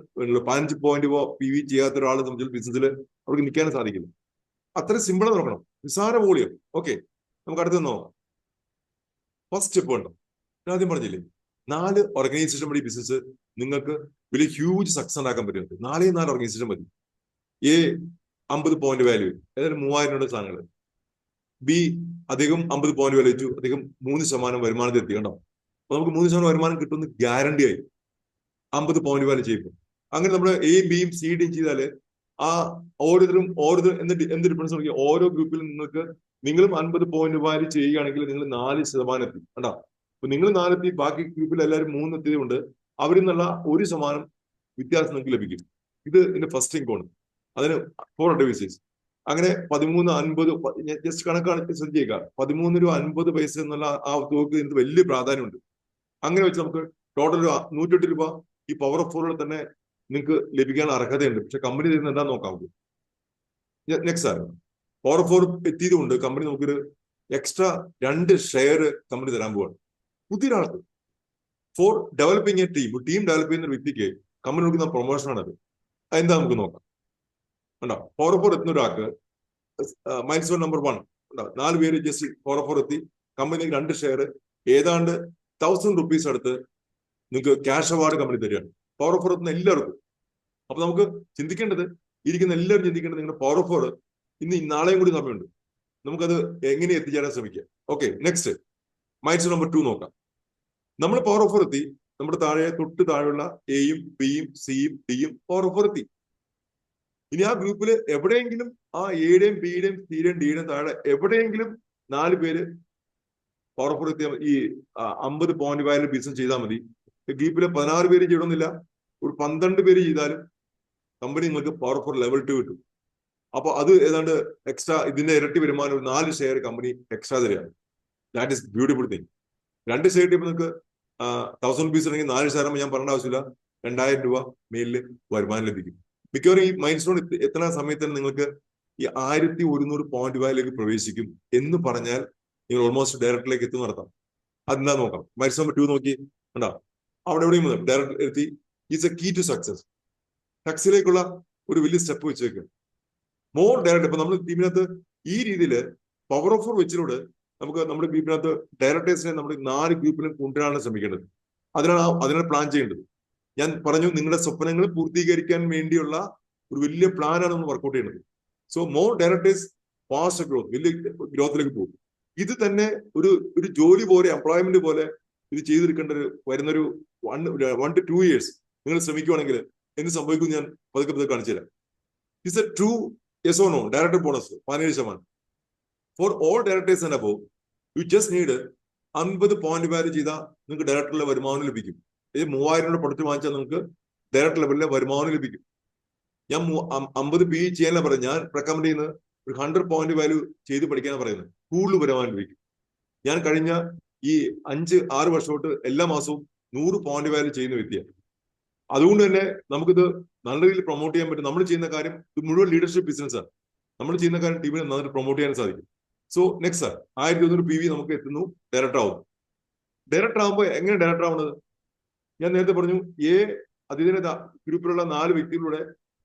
15 പോയിന്റ് PV ചെയ്യാത്ത ഒരാളെ സംബന്ധിച്ച് ബിസിനസ്സിൽ അവർക്ക് നിൽക്കാനും സാധിക്കില്ല. അത്ര സിമ്പിൾ നോക്കണം, നിസ്സാര വോളിയം. ഓക്കെ, നമുക്ക് അടുത്ത് നോക്കാം. ഫസ്റ്റ് സ്റ്റെപ്പ് ഉണ്ടോ? ഞാൻ ആദ്യം പറഞ്ഞില്ലേ, 4 ഓർഗനൈസേഷൻ വഴി ബിസിനസ് നിങ്ങൾക്ക് വലിയ ഹ്യൂജ് സക്സസ് ഉണ്ടാക്കാൻ പറ്റുന്നുണ്ട്. 4 ഓർഗനൈസേഷൻ മതി. എ 50 പോയിന്റ് വാല്യൂ, ഏതായാലും 3000 സാധനങ്ങൾ. ബി അദ്ദേഹം 50 പോയിന്റ് വാല്യൂ വെച്ചു, അദ്ദേഹം 3% വരുമാനത്തിൽ എത്തി. കണ്ടോ? അപ്പൊ നമുക്ക് 3% വരുമാനം കിട്ടുമെന്ന് ഗ്യാരണ്ടി ആയി 50 പോയിന്റ് വാല്യൂ ചെയ്യുമ്പോൾ. അങ്ങനെ നമ്മൾ എയും ബിയും സി ഡിയും ചെയ്താല് ആ ഓരോരുത്തരും എന്നിട്ട് എന്ത് ഡിഫറൻസ് നോക്കി, ഓരോ ഗ്രൂപ്പിലും നിങ്ങളും 50 പോയിന്റ് വാല്യൂ ചെയ്യുകയാണെങ്കിൽ നിങ്ങൾ 4% എത്തി. കണ്ടോ? അപ്പൊ നിങ്ങൾ 4 എത്തി, ബാക്കി ഗ്രൂപ്പിൽ എല്ലാവരും 3 എത്തിയത് കൊണ്ട് അവരിൽ നിന്നുള്ള 1% വ്യത്യാസം നിങ്ങൾക്ക് ലഭിക്കും. ഇത് ഇതിന്റെ ഫസ്റ്റ് ഇൻകോണ്. അതിന് 4 അഡ്വൈസേഴ്സ്. അങ്ങനെ 13.50 ജസ്റ്റ് കണക്കാണ് ശ്രദ്ധിക്കുക. 13 രൂപ 50 പൈസ എന്നുള്ള ആ തുകക്ക് ഇതിന് വലിയ പ്രാധാന്യമുണ്ട്. അങ്ങനെ വെച്ച് നമുക്ക് ടോട്ടൽ 108 രൂപ ഈ പവർ ഓഫ് 4 തന്നെ നിങ്ങൾക്ക് ലഭിക്കാൻ അർഹതയുണ്ട്. പക്ഷെ കമ്പനി തരുന്ന എന്താ നോക്കാം. നെക്സ്റ്റ് ആണ് പവർ ഓഫ് 4 എത്തിയത് കൊണ്ട് കമ്പനി നമുക്കൊരു എക്സ്ട്രാ 2 ഷെയർ കമ്പനി തരാൻ പോവാണ് പുതിയൊരാൾക്ക്. For developing a team develop ചെയ്യുന്ന ഒരു വ്യക്തിക്ക് കമ്പനി കൊടുക്കുന്ന പ്രൊമോഷനാണത്. അതെന്താ നമുക്ക് നോക്കാം. ഉണ്ടോ? പവർ ഓഫ് 4 എത്തുന്ന ഒരാൾക്ക് മൈൽസ്റ്റോൺ നമ്പർ 1 ഉണ്ടോ? 4 പേര് ജസ്റ്റ് പവർ ഓഫ് 4 എത്തി, കമ്പനിക്ക് 2 ഷെയർ ഏതാണ്ട് 1000 റുപ്പീസ് അടുത്ത് നിങ്ങൾക്ക് ക്യാഷ് അവാർഡ് കമ്പനി തരികയാണ് പവർ ഓഫ് 4 എത്തുന്ന എല്ലാവർക്കും. അപ്പൊ നമുക്ക് ചിന്തിക്കേണ്ടത്, ഇരിക്കുന്ന എല്ലാവരും ചിന്തിക്കേണ്ടത്, നിങ്ങളുടെ പവർ ഓഫ് 4 ഇന്ന് നാളെയും കൂടി സമയമുണ്ട്, നമുക്കത് എങ്ങനെ എത്തിച്ചേരാൻ ശ്രമിക്കാം. ഓക്കെ, നെക്സ്റ്റ് മൈൽസ്റ്റോൺ നമ്പർ 2 നോക്കാം. നമ്മൾ പവർ ഓഫ് 4 എത്തി, നമ്മുടെ തൊട്ട് താഴെയുള്ള എയും ബിയും സിയും ഡിയും പവർ ഓഫ് 4 എത്തി. ഇനി ആ ഗ്രൂപ്പിൽ എവിടെയെങ്കിലും ആ എയുടെയും ബിയുടെയും സിയുടെയും ഡിയുടെയും താഴെ എവിടെയെങ്കിലും 4 പേര് പവർ ഓഫ് 4 എത്തിയാൽ ഈ 50 പോയിന്റ് വാല്യൂ ബിസിനസ് ചെയ്താൽ മതി. ഗ്രൂപ്പിലെ 16 പേര് ചെയ്യണമെന്നില്ല, ഒരു 12 പേര് ചെയ്താലും കമ്പനി നിങ്ങൾക്ക് പവർ ഓഫ് 4 ലെവൽ 2 കിട്ടും. അപ്പൊ അത് ഏതാണ്ട് എക്സ്ട്രാ ഇതിന്റെ ഇരട്ടി വരുമാനം, ഒരു 4 ഷെയർ കമ്പനി എക്സ്ട്രാ തരികയാണ്. That is beautiful thing. 2 share ഇപ്പൊ നിങ്ങൾക്ക് 1000 റുപ്പീസ് ഉണ്ടെങ്കിൽ 4 ഷെയർ ആകുമ്പോൾ ഞാൻ പറയേണ്ട ആവശ്യമില്ല, 2000 രൂപ മേലിൽ വരുമാനം ലഭിക്കും. മിക്കവാറും ഈ മൈൽ സ്റ്റോൺ എത്തുന്ന സമയത്ത് തന്നെ നിങ്ങൾക്ക് ഈ 1100 പോയിന്റ് വാല്യൂലേക്ക് പ്രവേശിക്കും എന്ന് പറഞ്ഞാൽ നിങ്ങൾ ഓൾമോസ്റ്റ് ഡയറക്ടറിലേക്ക് എത്തുന്ന നടത്താം. അതെന്താ നോക്കാം. മൈൽ സ്റ്റോൺ 2 നോക്കി കണ്ടോ, അവിടെ എവിടെയും ഡയറക്ടർ എത്തി. Is a key to success. സക്സസിലേക്കുള്ള ഒരു വലിയ സ്റ്റെപ്പ് വെച്ചേക്കും. More director. ഇപ്പൊ നമ്മൾ ടീമിനകത്ത് ഈ രീതിയിൽ പവർ ഓഫ് 4 വെച്ചിലൂടെ നമുക്ക് നമ്മുടെ ഗ്രൂപ്പിനകത്ത് ഡയറക്ടേഴ്സിനെ നമ്മുടെ 4 ഗ്രൂപ്പിലും കൊണ്ടുവരാനാണ് ശ്രമിക്കേണ്ടത്. അതിനാണ് പ്ലാൻ ചെയ്യേണ്ടത്. ഞാൻ പറഞ്ഞു, നിങ്ങളുടെ സ്വപ്നങ്ങൾ പൂർത്തീകരിക്കാൻ വേണ്ടിയുള്ള ഒരു വലിയ പ്ലാനാണ് നമ്മൾ വർക്ക്ഔട്ട് ചെയ്യുന്നത്. So more directors, fast growth, വലിയ ഗ്രോത്തിലേക്ക് പോകും. ഇത് തന്നെ ഒരു ജോലി പോലെ, എംപ്ലോയ്മെന്റ് പോലെ ഇത് ചെയ്തെടുക്കേണ്ട വരുന്നൊരു 1 to 2 years നിങ്ങൾ ശ്രമിക്കുവാണെങ്കിൽ എന്ത് സംഭവിക്കും ഞാൻ പതുക്കെ കാണിച്ചു തരാം. It's a true yes or no. Director bonus 17%. For all directors and above you just need 50 point value ചെയ്താൽ നിങ്ങൾക്ക് ഡയറക്ടറിലെ വരുമാനം ലഭിക്കും. ഇത് 3000 പ്രൊഡക്റ്റ് വാങ്ങിച്ചാൽ നിങ്ങൾക്ക് ഡയറക്ടർ ലെവലിലെ വരുമാനം ലഭിക്കും. ഞാൻ 50 PE ചെയ്യാനല്ല പറയുന്നത്. ഞാൻ റെക്കമെൻഡ് ചെയ്യുന്നത് ഒരു 100 പോയിന്റ് വാല്യൂ ചെയ്ത് പഠിക്കാനാണ് പറയുന്നത്. കൂടുതൽ വരുമാനം ലഭിക്കും. ഞാൻ കഴിഞ്ഞ ഈ 5-6 വർഷമായിട്ട് എല്ലാ മാസവും 100 പോയിന്റ് വാല്യൂ ചെയ്യുന്ന വ്യക്തിയാണ്. അതുകൊണ്ട് തന്നെ നമുക്കിത് നല്ല രീതിയിൽ പ്രൊമോട്ട് ചെയ്യാൻ പറ്റും. നമ്മൾ ചെയ്യുന്ന കാര്യം ഇത് മുഴുവൻ ലീഡർഷിപ്പ് ബിസിനസ്സാണ്. നമ്മൾ ചെയ്യുന്ന കാര്യം ടീമിനെ നന്നായിട്ട് പ്രൊമോട്ട് ചെയ്യാൻ സാധിക്കും. സോ നെക്സ്റ്റ് 1200 PV നമുക്ക് എത്തുന്നു, ഡയറക്ടർ ആവുന്നു. ഡയറക്ടർ ആകുമ്പോൾ എങ്ങനെ ഡയറക്ടർ ആവുന്നത്? ഞാൻ നേരത്തെ പറഞ്ഞു, അതിനെ ഗ്രൂപ്പിലുള്ള 4 വ്യക്തികളുടെ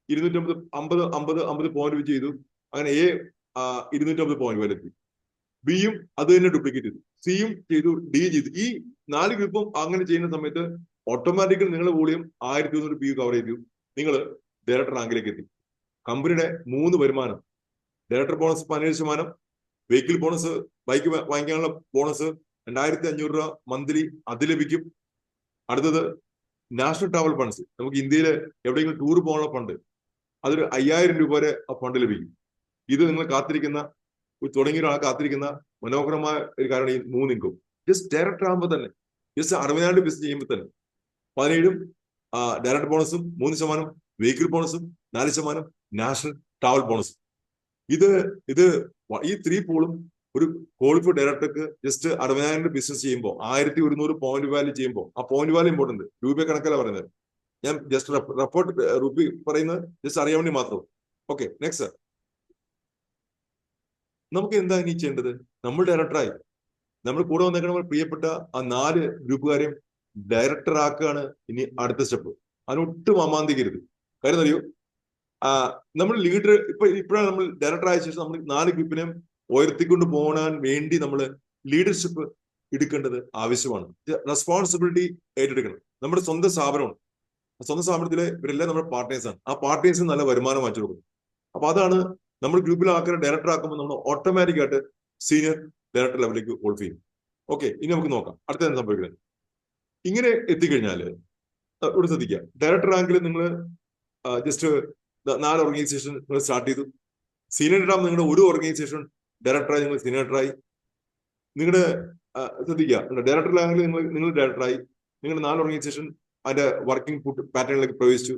250 പോയിന്റ് വെച്ച് ചെയ്തു. അങ്ങനെ 250 പോയിന്റ് വരെ എത്തി. ബിയും അത് തന്നെ ഡ്യൂപ്ലിക്കേറ്റ് ചെയ്തു, സിയും ചെയ്തു, ഡിയും ചെയ്തു. ഈ 4 ഗ്രൂപ്പും അങ്ങനെ ചെയ്യുന്ന സമയത്ത് ഓട്ടോമാറ്റിക്കലി നിങ്ങളുടെ വോളിയം 1200 PV കവർ ചെയ്തു. നിങ്ങൾ ഡയറക്ടർ റാങ്കിലേക്ക് എത്തി. കമ്പനിയുടെ 3 വരുമാനം, director bonus 17%, vehicle bonus, bike വാങ്ങിക്കാനുള്ള ബോണസ് 2500 രൂപ മന്ത്ലി അത് ലഭിക്കും. അടുത്തത് നാഷണൽ ട്രാവൽ ഫണ്ട്സ്. നമുക്ക് ഇന്ത്യയിൽ എവിടെയെങ്കിലും ടൂർ പോകാനുള്ള ഫണ്ട്, അതൊരു 5000 രൂപ വരെ ആ ഫണ്ട് ലഭിക്കും. ഇത് നിങ്ങൾ തുടങ്ങിയ ഒരാൾ കാത്തിരിക്കുന്ന മനോഹരമായ ഒരു കാര്യമാണ് ഈ 3 ഇൻകം. ജസ്റ്റ് ഡയറക്ടർ ആകുമ്പോൾ തന്നെ, ജസ്റ്റ് 60,000 ബിസിനസ് ചെയ്യുമ്പോൾ തന്നെ 17 ഡയറക്ടർ ബോണസും 3%, വെഹിക്കിൾ ബോണസും 4%, നാഷണൽ ട്രാവൽ ബോണസും. ഇത് ഈ 3 പൂളും ഒരു ക്വാളിഫൈഡ് ഡയറക്ടർക്ക് ജസ്റ്റ് 60,000 ബിസിനസ് ചെയ്യുമ്പോൾ 1100 പോയിന്റ് വാല്യൂ ചെയ്യുമ്പോൾ, ആ പോയിന്റ് വാല്യൂ ഇമ്പോർട്ടന്റ്, രൂപ കണക്കല്ല പറയുന്നത്. ഞാൻ ജസ്റ്റ് റിപ്പോർട്ട് റുപ്പി പറയുന്നത് ജസ്റ്റ് അറിയാൻ വേണ്ടി മാത്രം. ഓക്കെ, നെക്സ്റ്റ് നമുക്ക് എന്താ ഇനി ചെയ്യേണ്ടത്? നമ്മൾ ഡയറക്ടറായി, നമ്മൾ കൂടെ വന്നേക്കുന്ന പ്രിയപ്പെട്ട ആ 4 ഗ്രൂപ്പുകാരെയും ഡയറക്ടർ ആക്കുകയാണ് ഇനി അടുത്ത സ്റ്റെപ്പ്. അതിനൊട്ടും അമാന്തിക്കരുത്. കാര്യം അറിയോ, നമ്മൾ ലീഡർ ഇപ്പോഴാണ് നമ്മൾ ഡയറക്ടർ ആയ ശേഷം നമ്മൾ 4 ഗ്രൂപ്പിനെയും ഉയർത്തിക്കൊണ്ട് പോകാൻ വേണ്ടി നമ്മൾ ലീഡർഷിപ്പ് എടുക്കേണ്ടത് ആവശ്യമാണ്. റെസ്പോൺസിബിലിറ്റി ഏറ്റെടുക്കണം. നമ്മുടെ സ്വന്തം സ്ഥാപനമാണ്. സ്വന്തം സ്ഥാപനത്തിലെ ഇവരെല്ലാം നമ്മുടെ പാർട്ട്നേഴ്സാണ്. ആ പാർട്ട്നേഴ്സിന് നല്ല വരുമാനം വാങ്ങിച്ചു കൊടുക്കും. അപ്പൊ അതാണ് നമ്മൾ ഗ്രൂപ്പിൽ ആൾക്കാരെ ഡയറക്ടർ ആക്കുമ്പോൾ നമ്മൾ ഓട്ടോമാറ്റിക് ആയിട്ട് സീനിയർ ഡയറക്ടർ ലെവലിലേക്ക് ക്വാളിഫൈ ചെയ്യും. ഓക്കെ, ഇനി നമുക്ക് നോക്കാം അടുത്ത എന്താ സംഭവിക്കുന്നത്. ഇങ്ങനെ എത്തിക്കഴിഞ്ഞാല് ഇവിടെ ശ്രദ്ധിക്കുക, ഡയറക്ടർ റാങ്കിൽ നിങ്ങൾ ജസ്റ്റ് 4 ഓർഗനൈസേഷൻ നിങ്ങൾ സ്റ്റാർട്ട് ചെയ്തു. സീനിയർ ഡയറക്ടർ നിങ്ങളുടെ ഒരു ഓർഗനൈസേഷൻ ഡയറക്ടറായി, നിങ്ങൾ സീനിയർ ഡയറക്ടറായി. നിങ്ങളുടെ ശ്രദ്ധിക്കുക, ഡയറക്ടർ റാങ്കിൽ നിങ്ങൾ ഡയറക്ടറായി. നിങ്ങളുടെ 4 ഓർഗനൈസേഷൻ അതിന്റെ വർക്കിംഗ് പാറ്റേണിലേക്ക് പ്രവേശിച്ചു.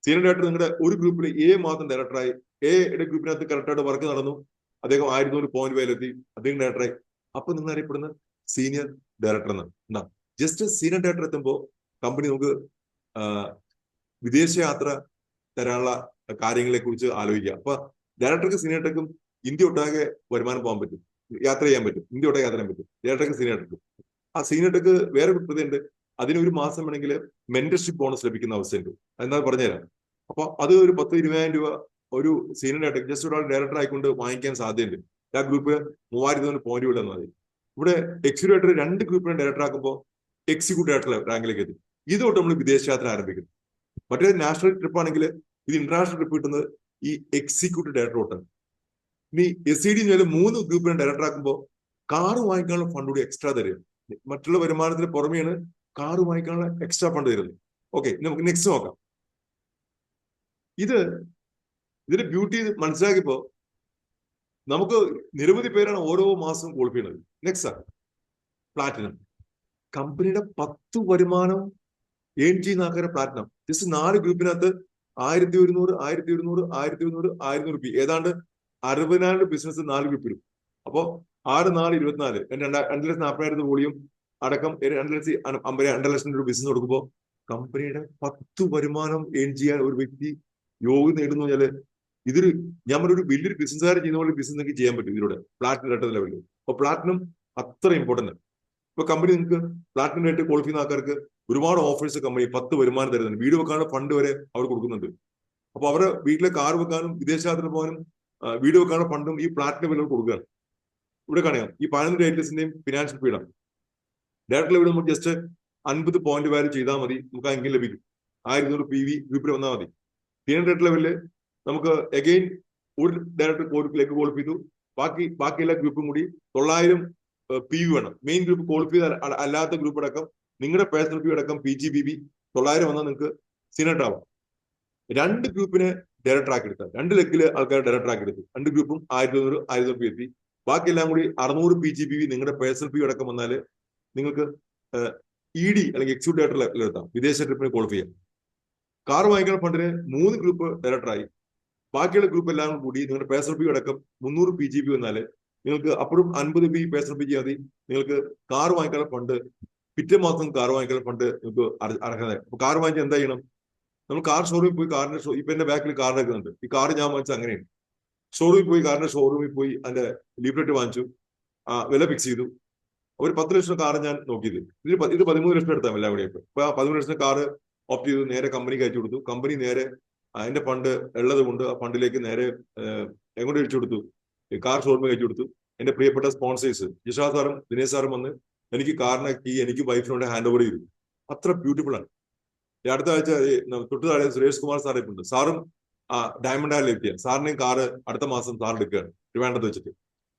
സീനിയർ ഡയറക്ടർ നിങ്ങളുടെ ഒരു ഗ്രൂപ്പിൽ മാത്രം ഡയറക്ടറായി. എയുടെ ഗ്രൂപ്പിനകത്ത് കറക്റ്റായിട്ട് വർക്ക് നടന്നു. അദ്ദേഹം 1100 പോയിന്റ് വരെത്തി, അദ്ദേഹം ഡയറക്ടറായി. അപ്പൊ നിങ്ങൾ അറിയപ്പെടുന്ന സീനിയർ ഡയറക്ടർ എന്നാ. ജസ്റ്റ് സീനിയർ ഡയറക്ടർ എത്തുമ്പോൾ കമ്പനി നമുക്ക് വിദേശ യാത്ര തരാനുള്ള കാര്യങ്ങളെ കുറിച്ച് ആലോചിക്കുക. അപ്പൊ ഡയറക്ടർക്ക് സീനിയർ ഡയറക്ടർക്കും ഇന്ത്യ ഒട്ടാകെ വരുമാനം പോകാൻ പറ്റും, യാത്ര ചെയ്യാൻ പറ്റും, ഇന്ത്യ ഒട്ടാകെ യാത്ര ചെയ്യാൻ പറ്റും ഡയറക്ടർക്ക് സീനിയർ ഡയറക്ടർക്കും. ആ സീനിയർ ഡയറക്ടർക്ക് വേറെ പ്രത്യേകതയുണ്ട്, അതിന് ഒരു മാസം വേണമെങ്കിൽ മെന്റർഷിപ്പ് ബോണസ് ലഭിക്കുന്ന അവസ്ഥയുണ്ട്. എന്നാൽ പറഞ്ഞുതരാം. അപ്പൊ അത് ഒരു 10-20,000 രൂപ ഒരു സീനിയർ ഡയറക്ടർ ജസ്റ്റ് ഒരാൾ ഡയറക്ടർ ആയിക്കൊണ്ട് വാങ്ങിക്കാൻ സാധ്യതയുണ്ട്. ആ ഗ്രൂപ്പ് 3000 പോയിന്റ് ഉണ്ടെന്ന് മതി. ഇവിടെ എക്സിക്യൂട്ടീവ് 2 ഗ്രൂപ്പിനെ ഡയറക്ടർ ആക്കുമ്പോൾ എക്സിക്യൂട്ടീവ് ഡയറക്ടർ റാങ്കിലേക്ക് എത്തും. ഇതോട്ട് നമ്മൾ വിദേശയാത്ര ആരംഭിക്കുന്നു. മറ്റേ നാഷണൽ ട്രിപ്പ് ആണെങ്കിൽ ഇത് ഇന്റർനാഷണൽ ട്രിപ്പ് കിട്ടുന്നത് ഈ എക്സിക്യൂട്ടീവ് ഡയറക്ടർ തൊട്ടാണ്. ഇനി SCD 3 ഗ്രൂപ്പിനെ ഡയറക്ടർ ആക്കുമ്പോൾ കാറ് വാങ്ങിക്കാനുള്ള ഫണ്ട് കൂടി എക്സ്ട്രാ തരിക. മറ്റുള്ള വരുമാനത്തിന് പുറമെയാണ് കാറ് വാങ്ങിക്കാനുള്ള എക്സ്ട്രാ ഫണ്ട് തരുന്നത്. ഓക്കെ, നമുക്ക് നെക്സ്റ്റ് നോക്കാം. ഇതിന്റെ ബ്യൂട്ടി മനസ്സിലാക്കിയപ്പോ നമുക്ക് നിരവധി പേരാണ് ഓരോ മാസവും ക്വാളിഫൈ ചെയ്യുന്നത്. Next platinum. കമ്പനിയുടെ 10 വരുമാനം ഏൺ ചെയ്യുന്ന ആൾക്കാരെ പ്ലാറ്റിനം. ജസ്റ്റ് 4 ഗ്രൂപ്പിനകത്ത് 1100, 1100, 1100, 1100 രൂപ, ഏതാണ്ട് 60,000 ബിസിനസ് 4 ഗ്രൂപ്പിലും. അപ്പോ 6, 4, 24, 2,40,000 വോളിയം അടക്കം 2,50,000 രൂപ ബിസിനസ് കൊടുക്കുമ്പോൾ കമ്പനിയുടെ 10 വരുമാനം ഏൺ ചെയ്യാൻ ഒരു വ്യക്തി യോഗ്യത നേടുന്നു പറഞ്ഞാല് ഇതൊരു ഞാൻ ഒരു വലിയൊരു ബിസിനസ്സുകാരൻ ചെയ്യുന്ന പോലെ ബിസിനസ് നിങ്ങൾക്ക് ചെയ്യാൻ പറ്റും ഇതിലൂടെ പ്ലാറ്റിനം ഡേറ്റ ലെവലിൽ. അപ്പൊ പ്ലാറ്റിനം അത്ര ഇമ്പോർട്ടന്റ്. ഇപ്പൊ കമ്പനി നിങ്ങൾക്ക് പ്ലാറ്റിനം ഡേറ്റ് ക്വാളിഫൈ ചെയ്യുന്ന ആൾക്കാർക്ക് ഒരുപാട് ഓഫേഴ്സ് കമ്പനി 10 വരുമാനം തരുന്നുണ്ട്. വീട് വെക്കാനുള്ള ഫണ്ട് വരെ അവർ കൊടുക്കുന്നുണ്ട്. അപ്പൊ അവരുടെ വീട്ടിലെ കാർ വെക്കാനും വിദേശയാത്ര പോകാനും വീട് വെക്കാനുള്ള ഫണ്ടും ഈ പ്ലാറ്റിനം ലെവലിൽ കൊടുക്കുകയാണ്. ഇവിടെ കാണാം ഈ 11 ഡേറ്റേഴ്സിന്റെയും ഫിനാൻഷ്യൽ ഫ്രീഡം. ഡയറക്ടർ ലെവലിൽ നമുക്ക് ജസ്റ്റ് 50 പോയിന്റ് വാല്യൂ ചെയ്താൽ മതി, നമുക്ക് എങ്കിലും ലഭിക്കും. 1100 PV ഗ്രൂപ്പിൽ വന്നാൽ മതി. സീനിയർ ഡയറക്ടർ ലെവലില് നമുക്ക് അഗെയിൻ ഒരു ഡയറക്ടർ ഗ്രൂപ്പിലേക്ക് ക്വാളിഫൈ ചെയ്തു. ബാക്കി എല്ലാ ഗ്രൂപ്പും കൂടി 900 PV വേണം. മെയിൻ ഗ്രൂപ്പ് ക്വാളിഫൈ അല്ലാത്ത ഗ്രൂപ്പ് അടക്കം നിങ്ങളുടെ പേഴ്സണൽ PV അടക്കം PGBB 900 വന്നാൽ നിങ്ങൾക്ക് സീനിയർ ആവാം. 2 ഗ്രൂപ്പിനെ ഡയറക്ടർ ആക്കി എടുത്താൽ 2 ലെക്കില് ആൾക്കാർ ഡയറക്ടർ ആക്കി എടുത്തു. 2 ഗ്രൂപ്പും 1100, 1000 എത്തി. ബാക്കി എല്ലാം കൂടി 600 PGBB നിങ്ങളുടെ പേഴ്സണൽ PV അടക്കം വന്നാൽ നിങ്ങൾക്ക് ED അല്ലെങ്കിൽ എക്സിക്യൂട്ടീവ് ഡയറക്ടർ ലെവലിലെത്താം. വിദേശ ട്രിപ്പിന് ക്വാളിഫൈ ചെയ്യാം. കാർ വാങ്ങിക്കുന്ന ഫണ്ടിന് 3 ഗ്രൂപ്പ് ഡയറക്ടറായി. ബാക്കിയുള്ള ഗ്രൂപ്പ് എല്ലാം കൂടി നിങ്ങളുടെ പേഴ്സണൽ PV അടക്കം 300 PGB വന്നാല് നിങ്ങൾക്ക് അപ്പോഴും 50 PV പേഴ്സണൽ PG മതി. നിങ്ങൾക്ക് കാർ വാങ്ങിക്കാനുള്ള ഫണ്ട് പിറ്റേ മാസം കാർ വാങ്ങിക്കാനുള്ള ഫണ്ട് നിങ്ങൾക്ക് അർഹത. അപ്പൊ കാർ വാങ്ങിച്ചാൽ എന്താ ചെയ്യണം? നമ്മൾ കാർ ഷോറൂമിൽ പോയി കാറിന്റെ ഇപ്പൊ എന്റെ ബാക്കിൽ കാർ എടുക്കുന്നുണ്ട്. ഈ കാർ ഞാൻ വാങ്ങിച്ചത് അങ്ങനെയാണ്. ഷോറൂമിൽ പോയി കാറിന്റെ ഷോറൂമിൽ പോയി അതിന്റെ ലീഫ്ലെറ്റ് വാങ്ങിച്ചു, വില ഫിക്സ് ചെയ്തു. ഒരു 10 ലക്ഷം കാർ ഞാൻ നോക്കിയത്. ഇത് 13 ലക്ഷം എടുത്താൽ എല്ലാം കൂടി. ഇപ്പൊ 13 ലക്ഷം കാർ ഓപ്റ്റ് ചെയ്തു, നേരെ കമ്പനിക്ക് അയച്ചു കൊടുത്തു. കമ്പനി നേരെ അതിന്റെ ഫണ്ട് ഉള്ളത് കൊണ്ട് ആ ഫണ്ടിലേക്ക് നേരെ എങ്ങോട്ട് അയച്ചു കൊടുത്തു? കാർ ഷോറൂമിൽ അയച്ചു കൊടുത്തു. എന്റെ പ്രിയപ്പെട്ട സ്പോൺസേഴ്സ് ജിഷ സാറും ദിനേശ് സാറും വന്ന് എനിക്ക് കാറിനെ കീ എനിക്ക് വൈഫിനോട് ഹാൻഡ് ഓവർ ചെയ്തു. അത്ര ബ്യൂട്ടിഫുൾ ആണ്. അടുത്ത ആഴ്ച തൊട്ട് താഴെ സുരേഷ് കുമാർ സാർ ഇട്ടുണ്ട്. സാറും ഡയമണ്ട് ആയാലും എത്തിയ സാറിനെയും കാറ് അടുത്ത മാസം സാർ എടുക്കുകയാണ് ട്രിവാൻഡ്രത്ത് വെച്ചിട്ട്.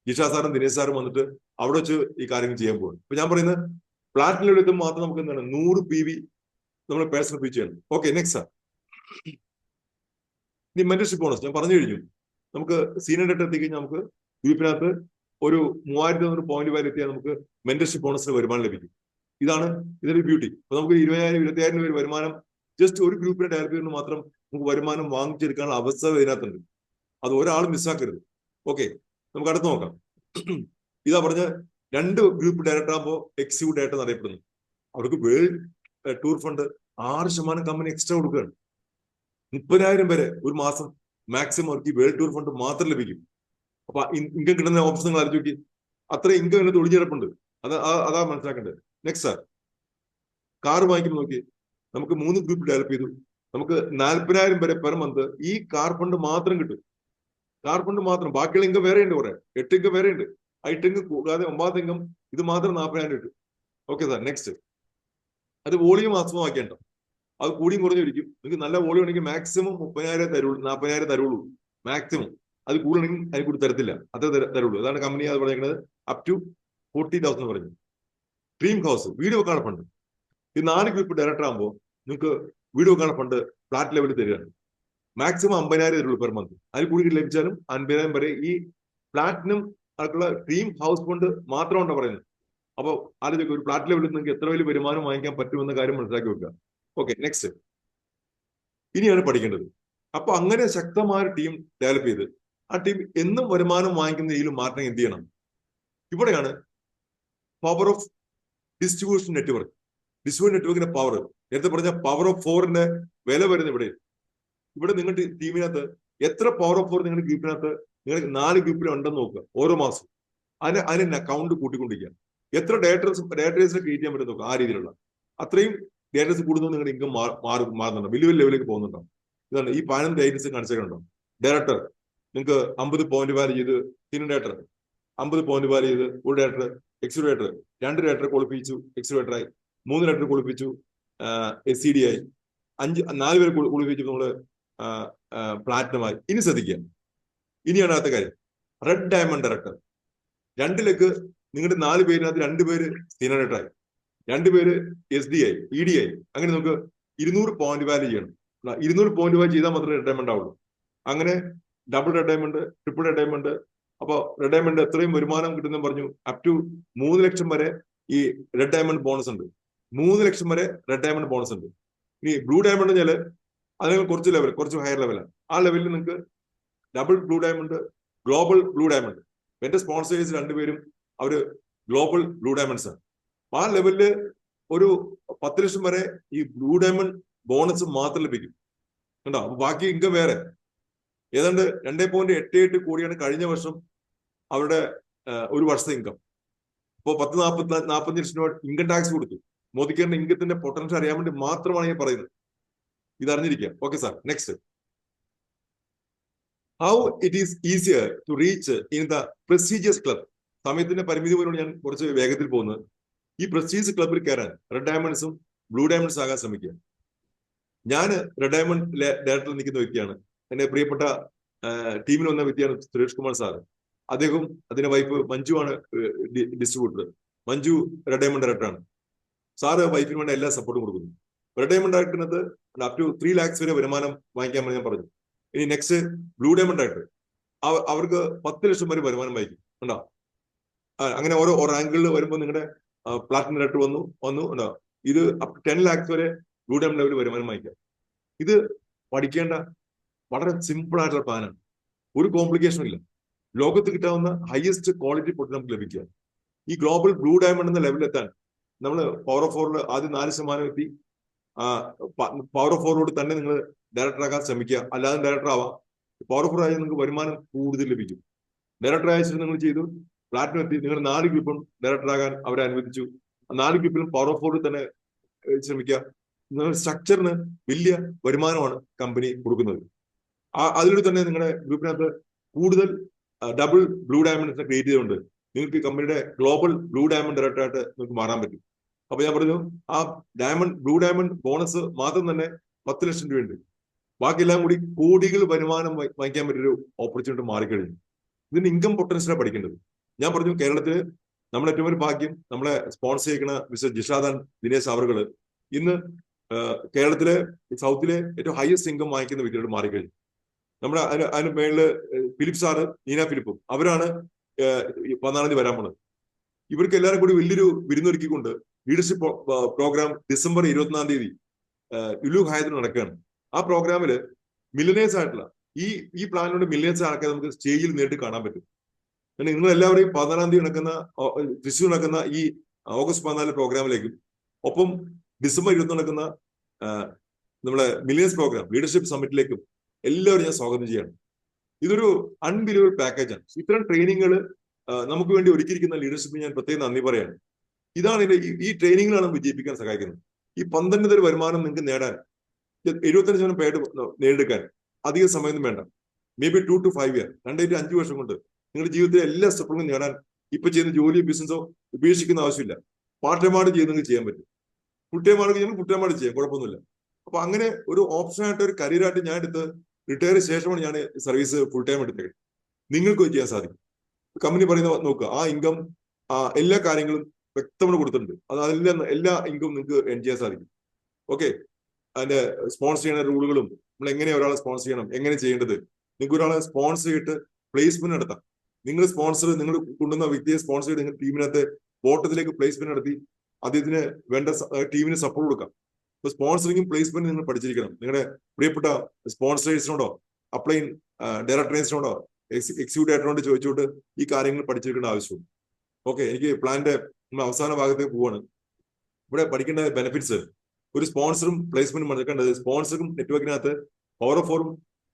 ജിഷ സാറും ദിനേശ് സാറും വന്നിട്ട് അവിടെ വെച്ച് ഈ കാര്യങ്ങൾ ചെയ്യാൻ പോകും. ഇപ്പൊ ഞാൻ പറയുന്നത് പ്ലാറ്റിനം എടുക്കുമ്പോൾ മാത്രം നമുക്ക് എന്താണ് 100 PV നമ്മൾ പേഴ്സണൽ PV ചെയ്യണം. Okay, next sir. ഇനി മെന്റർഷിപ്പ് ബോണസ് ഞാൻ പറഞ്ഞു കഴിഞ്ഞു. നമുക്ക് സീനിയർ ഡേറ്റ് എത്തിക്കഴിഞ്ഞാൽ നമുക്ക് ഗ്രൂപ്പിനകത്ത് ഒരു 3000 പോയിന്റ് വരെ എത്തിയാൽ നമുക്ക് മെന്റർഷിപ്പ് ബോണസിന് വരുമാനം ലഭിക്കും. ഇതാണ് ഇതിന്റെ ബ്യൂട്ടി. അപ്പൊ നമുക്ക് 20,000, 25,000 രൂപ വരുമാനം ജസ്റ്റ് ഒരു ഗ്രൂപ്പിനെ ഡയറക്ട് ചെയ്യുന്ന മാത്രം നമുക്ക് വരുമാനം വാങ്ങിച്ചെടുക്കാനുള്ള അവസ്ഥ ഇതിനകത്തുണ്ട്. അത് ഒരാൾ മിസ്സാക്കരുത്. ഓക്കെ, നമുക്ക് അടുത്ത് നോക്കാം. ഇതാ പറഞ്ഞ 2 ഗ്രൂപ്പ് ഡയറക്ടർ ആകുമ്പോൾ എക്സിക്യൂട്ടീവ് ഡയറക്ടർ അറിയപ്പെടുന്നു. അവർക്ക് world tour fund 6% company extra കൊടുക്കുകയാണ്. 30,000 വരെ ഒരു മാസം മാക്സിമം അവർക്ക് വേൾഡ് ടൂർ ഫണ്ട് മാത്രം ലഭിക്കും. അപ്പൊ ഇൻകം കിട്ടുന്ന ഓപ്ഷൻ നിങ്ങൾ അറിഞ്ഞു നോക്കി. അത്ര ഇൻകം ഇതിനകത്ത് ഒളിഞ്ഞിടപ്പുണ്ട്. അതാ മനസ്സിലാക്കേണ്ടത്. നെക്സ്റ്റ് സാർ, കാർ വാങ്ങിക്കുമ്പോൾ നോക്കി നമുക്ക് 3 ഗ്രൂപ്പ് ഡെവലപ്പ് ചെയ്തു. നമുക്ക് 40,000 വരെ പെർ മന്ത് ഈ കാർ ഫണ്ട് മാത്രം കിട്ടും. കാർ ഫണ്ട് മാത്രം. ബാക്കിയുള്ള ഇൻകം വേറെ ഉണ്ട്, കുറെ 8 ഇൻകം വേറെ ഉണ്ട്. ഐറ്റങ്ങൾ കൂടാതെ 9ാമത്തെ ഇൻകം ഇത് മാത്രം 40,000 കിട്ടും. Okay sir, next. അത് വോളിയം ആസ്പദമാക്കേണ്ട, അത് കൂടിയും കുറഞ്ഞു ഇരിക്കും. നിങ്ങൾക്ക് നല്ല വോളിയം ഉണ്ടെങ്കിൽ മാക്സിമം 30,000 തരുള്ളൂ, 40,000 തരുള്ളൂ മാക്സിമം. അത് കൂടുതലെങ്കിൽ അതിൽ കൂടി തരത്തില്ല, അത്ര തരുള്ളൂ. അതാണ് കമ്പനി അത് പറഞ്ഞിരിക്കുന്നത്, അപ് ടു 40,000 പറഞ്ഞു. ഡ്രീം ഹൗസ്, വീട് വെക്കാനുള്ള ഫണ്ട്. ഈ 4 ഗ്രൂപ്പ് ഡയറക്ടർ ആകുമ്പോൾ നിങ്ങൾക്ക് വീട് വെക്കാനുള്ള ഫണ്ട് ഫ്ലാറ്റ് ലെവലിൽ തരികയാണ്. മാക്സിമം 50,000 തരുള്ളൂ പെർ മന്ത്. അതിൽ കൂടി ലഭിച്ചാലും 50,000 വരെ ഈ ഫ്ലാറ്റിനും ആയിട്ടുള്ള ഡ്രീം ഹൗസ് ഫണ്ട് മാത്രമാണ് പറയുന്നത്. അപ്പോൾ ആലോചിക്കുക, ഒരു ഫ്ലാറ്റ് ലെവലിൽ നിങ്ങൾക്ക് എത്ര വലിയ വരുമാനം വാങ്ങിക്കാൻ പറ്റുമെന്ന കാര്യം മനസ്സിലാക്കി വെക്കുക. Okay, next. ഇനിയാണ് പഠിക്കേണ്ടത്. അപ്പൊ അങ്ങനെ ശക്തമായ ടീം ഡെവലപ്പ് ചെയ്ത് ആ ടീം എന്നും വരുമാനം വാങ്ങിക്കുന്ന രീതിയിൽ മാറ്റം എന്ത് ചെയ്യണം? ഇവിടെയാണ് power of distribution network. Distribution നെറ്റ്വർക്കിന്റെ പവർ, നേരത്തെ പറഞ്ഞ പവർ ഓഫ് 4ന്റെ വില വരുന്നത് ഇവിടെ നിങ്ങളുടെ ടീമിനകത്ത് എത്ര പവർ ഓഫ് 4 നിങ്ങളുടെ ഗ്രൂപ്പിനകത്ത് നിങ്ങൾ 4 ഗ്രൂപ്പിൽ ഉണ്ടെന്ന് നോക്കുക. ഓരോ മാസം അതിന് അക്കൗണ്ട് കൂട്ടിക്കൊണ്ടിരിക്കുക. എത്ര ഡേറ്റേഴ്സിനെ ക്രിയേറ്റ് ചെയ്യാൻ പറ്റും നോക്കുക. ആ രീതിയിലുള്ള അത്രയും ഡേറ്റേഴ്സ് കൂടുന്നത് നിങ്ങളുടെ ഇൻകം മാറുന്നുണ്ടോ, വലിയ വലിയ ലെവലിലേക്ക് പോകുന്നുണ്ടോ? ഇതാണ് ഈ 15 ഡേറ്റേഴ്സ് കാണിച്ചിട്ടുണ്ടോ. ഡയറക്ടർ നിങ്ങൾക്ക് 50 പോയിന്റ് വാല്യൂ ചെയ്ത്, സീനിയർ ഡയറക്ടർ 50 പോയിന്റ് വാല്യൂ ചെയ്ത്, ഒരു ഡയറക്ടർ, എക്സിക്യൂട്ടീവ് ഡയറക്ടർ 2 ഡയറക്ടർ ക്വാളിഫിച്ചു, എക്സിക്യൂട്ടീവ് ആയി 3 ഡയറക്ടർ ക്വാളിഫിച്ചു, SCD ആയി 4 പേര് ക്വാളിഫിച്ചു, നമ്മള് പ്ലാറ്റിനമായി. ഇനി ശ്രദ്ധിക്കുക, ഇനിയാണ് അടുത്ത കാര്യം. റെഡ് ഡയമണ്ട് ഡയറക്ടർ 2ലേക്ക് നിങ്ങളുടെ 4 പേരിനകത്ത് 2 പേര് സീനിയർ ഡയറക്ടർ ആയി, 2 പേര് SD ആയി, ED ആയി. അങ്ങനെ നമുക്ക് 200 പോയിന്റ് വാല്യൂ ചെയ്യണം. 200 പോയിന്റ് വാല്യൂ ചെയ്താൽ മാത്രമേ റെഡ് ഡയമണ്ട് ആവുള്ളൂ. അങ്ങനെ double red diamond, triple red diamond. അപ്പൊ റെഡ് ഡയമണ്ട് എത്രയും വരുമാനം കിട്ടുന്ന പറഞ്ഞു, അപ് ടു 3 ലക്ഷം വരെ ഈ റെഡ് ഡയമണ്ട് ബോണസ് ഉണ്ട്. 3 ലക്ഷം വരെ റെഡ് ഡയമണ്ട് ബോണസ് ഉണ്ട്. ഇനി ബ്ലൂ ഡയമണ്ട് വെച്ചാൽ അതിന് കുറച്ച് ലെവൽ, കുറച്ച് ഹയർ ലെവലാണ്. ആ ലെവലിൽ നിങ്ങൾക്ക് double blue diamond, global blue diamond. എന്റെ സ്പോൺസേഴ്സ് 2 പേരും അവര് ഗ്ലോബൽ ബ്ലൂ ഡയമണ്ട്സ് ആണ്. ആ ലെവലില് ഒരു 10 ലക്ഷം വരെ ഈ ബ്ലൂ ഡയമണ്ട് ബോണസ് മാത്രം ലഭിക്കും. കണ്ടോ? അപ്പൊ ബാക്കി ഇൻകം വേറെ. ഏതാണ്ട് 2.88 കോടിയാണ് കഴിഞ്ഞ വർഷം അവരുടെ ഒരു വർഷത്തെ ഇൻകം. ഇപ്പോൾ 40 ലക്ഷം രൂപ ഇൻകം ടാക്സ് കൊടുത്തു. മോദിക്കേണ്ട ഇൻകത്തിന്റെ പൊട്ടൻഷ്യൽ അറിയാൻ വേണ്ടി മാത്രമാണ് ഞാൻ പറയുന്നത്. ഇത് അറിഞ്ഞിരിക്കുക. Okay sir, next. How it is easier to reach in the prestigious club. സമയത്തിന്റെ പരിമിതി പോലും ഞാൻ കുറച്ച് വേഗത്തിൽ പോകുന്നത്. ഈ പ്രസ്റ്റീജിയസ് ക്ലബിൽ കയറാൻ റെഡ് ഡയമണ്ട്സും ബ്ലൂ ഡയമണ്ട്സ് ആകാൻ ശ്രമിക്കുക. ഞാൻ റെഡ് ഡയമണ്ട് ഡയറക്ടറിൽ നിൽക്കുന്ന വ്യക്തിയാണ്. എന്റെ പ്രിയപ്പെട്ട ടീമിൽ വന്ന വ്യക്തിയാണ് സുരേഷ് കുമാർ സാർ. അദ്ദേഹം അതിന്റെ വൈഫ് മഞ്ജു ആണ് ഡിസ്ട്രിബ്യൂട്ടർ. മഞ്ജു റെഡ് ഡയമണ്ട് ഡയറക്ടറാണ്. സാറ് വൈഫിന് വേണ്ട എല്ലാ സപ്പോർട്ടും കൊടുക്കുന്നു. റെഡ് ഡയമണ്ട് ഡയറക്ടറിനകത്ത് അപ് ടു 3 lakhs വരെ വരുമാനം വാങ്ങിക്കാൻ ഞാൻ പറഞ്ഞു. ഇനി നെക്സ്റ്റ് ബ്ലൂ ഡയമണ്ട് ഡയറക്ടർ, അവർക്ക് 10 ലക്ഷം വരെ വരുമാനം വാങ്ങിക്കും. ഉണ്ടോ? അങ്ങനെ ഓരോ റാങ്കുകളിൽ വരുമ്പോൾ നിങ്ങളുടെ പ്ലാറ്റിനം ഡയറക്ടർ വന്നു ഉണ്ടോ? ഇത് അപ് ടു 10 lakhs വരെ ബ്ലൂ ഡയമണ്ട് ലെവലിൽ വരുമാനം വാങ്ങിക്കാം. ഇത് പഠിക്കേണ്ട വളരെ സിമ്പിൾ ആയിട്ടുള്ള പ്ലാനാണ്. ഒരു കോംപ്ലിക്കേഷനും ഇല്ല. ലോകത്ത് കിട്ടാവുന്ന ഹയസ്റ്റ് ക്വാളിറ്റി പൊട്ടി നമുക്ക് ലഭിക്കുക. ഈ ഗ്ലോബൽ ബ്ലൂ ഡയമണ്ട് എന്ന ലെവലിലെത്താൻ നമ്മൾ പവർ ഓഫ് 4 ആദ്യം 4% എത്തി. പവർ ഓഫ് 4 തന്നെ നിങ്ങൾ ഡയറക്ടർ ആക്കാൻ ശ്രമിക്കുക. അല്ലാതെ ഡയറക്ടർ ആവാം. പവർ ഓഫ് 4 ആയി നിങ്ങൾക്ക് വരുമാനം കൂടുതൽ ലഭിക്കും. ഡയറക്ടർ അയച്ചിട്ട് നിങ്ങൾ ചെയ്തു, പ്ലാറ്റിനം എത്തി. നിങ്ങൾ 4 ഗ്രൂപ്പും ഡയറക്ടർ ആകാൻ അവരെ അനുവദിച്ചു. 4 ഗ്രൂപ്പിലും പവർ ഓഫ് 4 തന്നെ ശ്രമിക്കുക. സ്ട്രക്ചറിന് വലിയ വരുമാനമാണ് കമ്പനി കൊടുക്കുന്നത്. അതിലൂടെ തന്നെ നിങ്ങളുടെ ഗ്രൂപ്പിനകത്ത് കൂടുതൽ ഡബിൾ ബ്ലൂ ഡയമണ്ട്സിനെ ക്രിയേറ്റ് ചെയ്തുകൊണ്ട് നിങ്ങൾക്ക് കമ്പനിയുടെ ഗ്ലോബൽ ബ്ലൂ ഡയമണ്ട് ഡയറക്ടറായിട്ട് നിങ്ങൾക്ക് മാറാൻ പറ്റും. അപ്പൊ ഞാൻ പറഞ്ഞു, ആ ബ്ലൂ ഡയമണ്ട് ബോണസ് മാത്രം തന്നെ 10 ലക്ഷം രൂപയുണ്ട്. ബാക്കിയെല്ലാം കൂടി കോടികൾ വരുമാനം വാങ്ങിക്കാൻ പറ്റിയൊരു ഓപ്പർച്യൂണിറ്റി മാറിക്കഴിഞ്ഞു. ഇതിന് ഇൻകം പൊട്ടൻഷ്യലാണ് പഠിക്കേണ്ടത്. ഞാൻ പറഞ്ഞു, കേരളത്തിൽ നമ്മുടെ ഏറ്റവും വലിയ ഭാഗ്യം നമ്മളെ സ്പോൺസർ ചെയ്യുന്ന മിസ്റ്റർ ജിഷാദാൻ ദിനേശ് അവറുകള് ഇന്ന് കേരളത്തിലെ സൗത്തിലെ ഏറ്റവും ഹയസ്റ്റ് ഇൻകം വാങ്ങിക്കുന്ന വ്യക്തിയോട് മാറിക്കഴിഞ്ഞു. നമ്മുടെ അതിന് മേളില് ഫിലിപ്പ് സാറ്, നീന ഫിലിപ്പും അവരാണ് 14-ാം തീയതി വരാൻ പോണത്. ഇവർക്ക് എല്ലാവരും കൂടി വലിയൊരു വിരുന്നൊരുക്കിക്കൊണ്ട് ലീഡർഷിപ്പ് പ്രോഗ്രാം ഡിസംബർ 24-ാം തീയതി ലുലു ഹയാത്തിൽ നടക്കുകയാണ്. ആ പ്രോഗ്രാമില് മില്യനേഴ്സ് ആയിട്ടുള്ള ഈ പ്ലാനിലൂടെ മില്യനേഴ്സ് ആൾക്കാർ നമുക്ക് സ്റ്റേജിൽ നേരിട്ട് കാണാൻ പറ്റും. നിങ്ങൾ എല്ലാവരെയും 14-ാം തീയതി നടക്കുന്ന തൃശ്ശൂർ നടക്കുന്ന ഈ ഓഗസ്റ്റ് 14 പ്രോഗ്രാമിലേക്കും ഒപ്പം ഡിസംബർ 24 നടക്കുന്ന നമ്മളെ മില്യനേഴ്സ് പ്രോഗ്രാം ലീഡർഷിപ്പ് സമ്മിറ്റിലേക്കും എല്ലാവരും ഞാൻ സ്വാഗതം ചെയ്യാണ്. ഇതൊരു അൺബിലീവബിൾ പാക്കേജാണ്. ഇത്തരം ട്രെയിനിങ്ങുകൾ നമുക്ക് വേണ്ടി ഒരുക്കിയിരിക്കുന്ന ലീഡർഷിപ്പിന് ഞാൻ പ്രത്യേകം നന്ദി പറയാണ്. ഇതാണ് ഈ ട്രെയിനിങ്ങിലാണ് വിജയിപ്പിക്കാൻ സഹായിക്കുന്നത്. ഈ 12 തരം വരുമാനം നിങ്ങൾക്ക് നേടാൻ 75% പേഡ് നേടിയെടുക്കാൻ അധിക സമയമൊന്നും വേണ്ട. May be 2 to 5 years, 2 to 5 വർഷം കൊണ്ട് നിങ്ങളുടെ ജീവിതത്തിലെ എല്ലാ സ്റ്റെപ്പുകളും നേടാൻ ഇപ്പൊ ചെയ്യുന്ന ജോലിയോ ബിസിനസ്സോ ഉപേക്ഷിക്കുന്ന ആവശ്യമില്ല. പാർട്ട് ടൈമായിട്ട് ചെയ്യുന്നെങ്കിൽ ചെയ്യാൻ പറ്റും. ഫുൾ ടൈം ആണെങ്കിൽ ഫുൾ ടൈമായിട്ട് ചെയ്യാം, കുഴപ്പമൊന്നുമില്ല. അപ്പൊ അങ്ങനെ ഒരു ഓപ്ഷനായിട്ട് ഒരു കരിയറായിട്ട് ഞാൻ എടുത്ത് റിട്ടയർ ശേഷമാണ് ഞാൻ സർവീസ് ഫുൾ ടൈം എടുത്തത്. നിങ്ങൾക്ക് ചെയ്യാൻ സാധിക്കും. കമ്പനി പറയുന്ന നോക്കുക, ആ ഇൻകം എല്ലാ കാര്യങ്ങളും വ്യക്തമായി കൊടുത്തിട്ടുണ്ട്. അതെല്ലാം എല്ലാ ഇൻകം നിങ്ങൾക്ക് എൻ ചെയ്യാൻ സാധിക്കും. ഓക്കെ, അതിന്റെ സ്പോൺസർ ചെയ്യുന്ന റൂളുകളും നമ്മൾ എങ്ങനെ ഒരാളെ സ്പോൺസർ ചെയ്യണം, എങ്ങനെ ചെയ്യേണ്ടത്, നിങ്ങൾക്ക് ഒരാളെ സ്പോൺസർ ചെയ്തിട്ട് പ്ലേസ്മെന്റ് നടത്താം. നിങ്ങൾ സ്പോൺസർ, നിങ്ങൾ കൊണ്ടുവന്ന വ്യക്തിയെ സ്പോൺസർ ചെയ്ത് നിങ്ങൾ ടീമിനകത്ത് ബോട്ടത്തിലേക്ക് പ്ലേസ്മെന്റ് നടത്തി അദ്ദേഹത്തിന് വേണ്ട ടീമിന് സപ്പോർട്ട് കൊടുക്കാം. ഇപ്പൊ സ്പോൺസറിങ്ങും പ്ലേസ്മെന്റ് നിങ്ങൾ പഠിച്ചിരിക്കണം. നിങ്ങളുടെ പ്രിയപ്പെട്ട സ്പോൺസേഴ്സിനോടോ അപ്ലൈൻ ഡയറക്ടേഴ്സിനോടോ എക്സിക്യൂട്ടീവ് ഡയറക്ടറിനോട് ചോദിച്ചുകൊണ്ട് ഈ കാര്യങ്ങൾ പഠിച്ചെടുക്കേണ്ട ആവശ്യമുണ്ട്. ഓക്കെ, എനിക്ക് പ്ലാന്റെ അവസാന ഭാഗത്തേക്ക് പോവാണ്. ഇവിടെ പഠിക്കേണ്ട ബെനിഫിറ്റ്സ്, ഒരു സ്പോൺസറും പ്ലേസ്മെന്റും മനസ്സിലാക്കേണ്ടത്, സ്പോൺസറും നെറ്റ്വർക്കിനകത്ത് പവർ ഓഫ് ഫോറും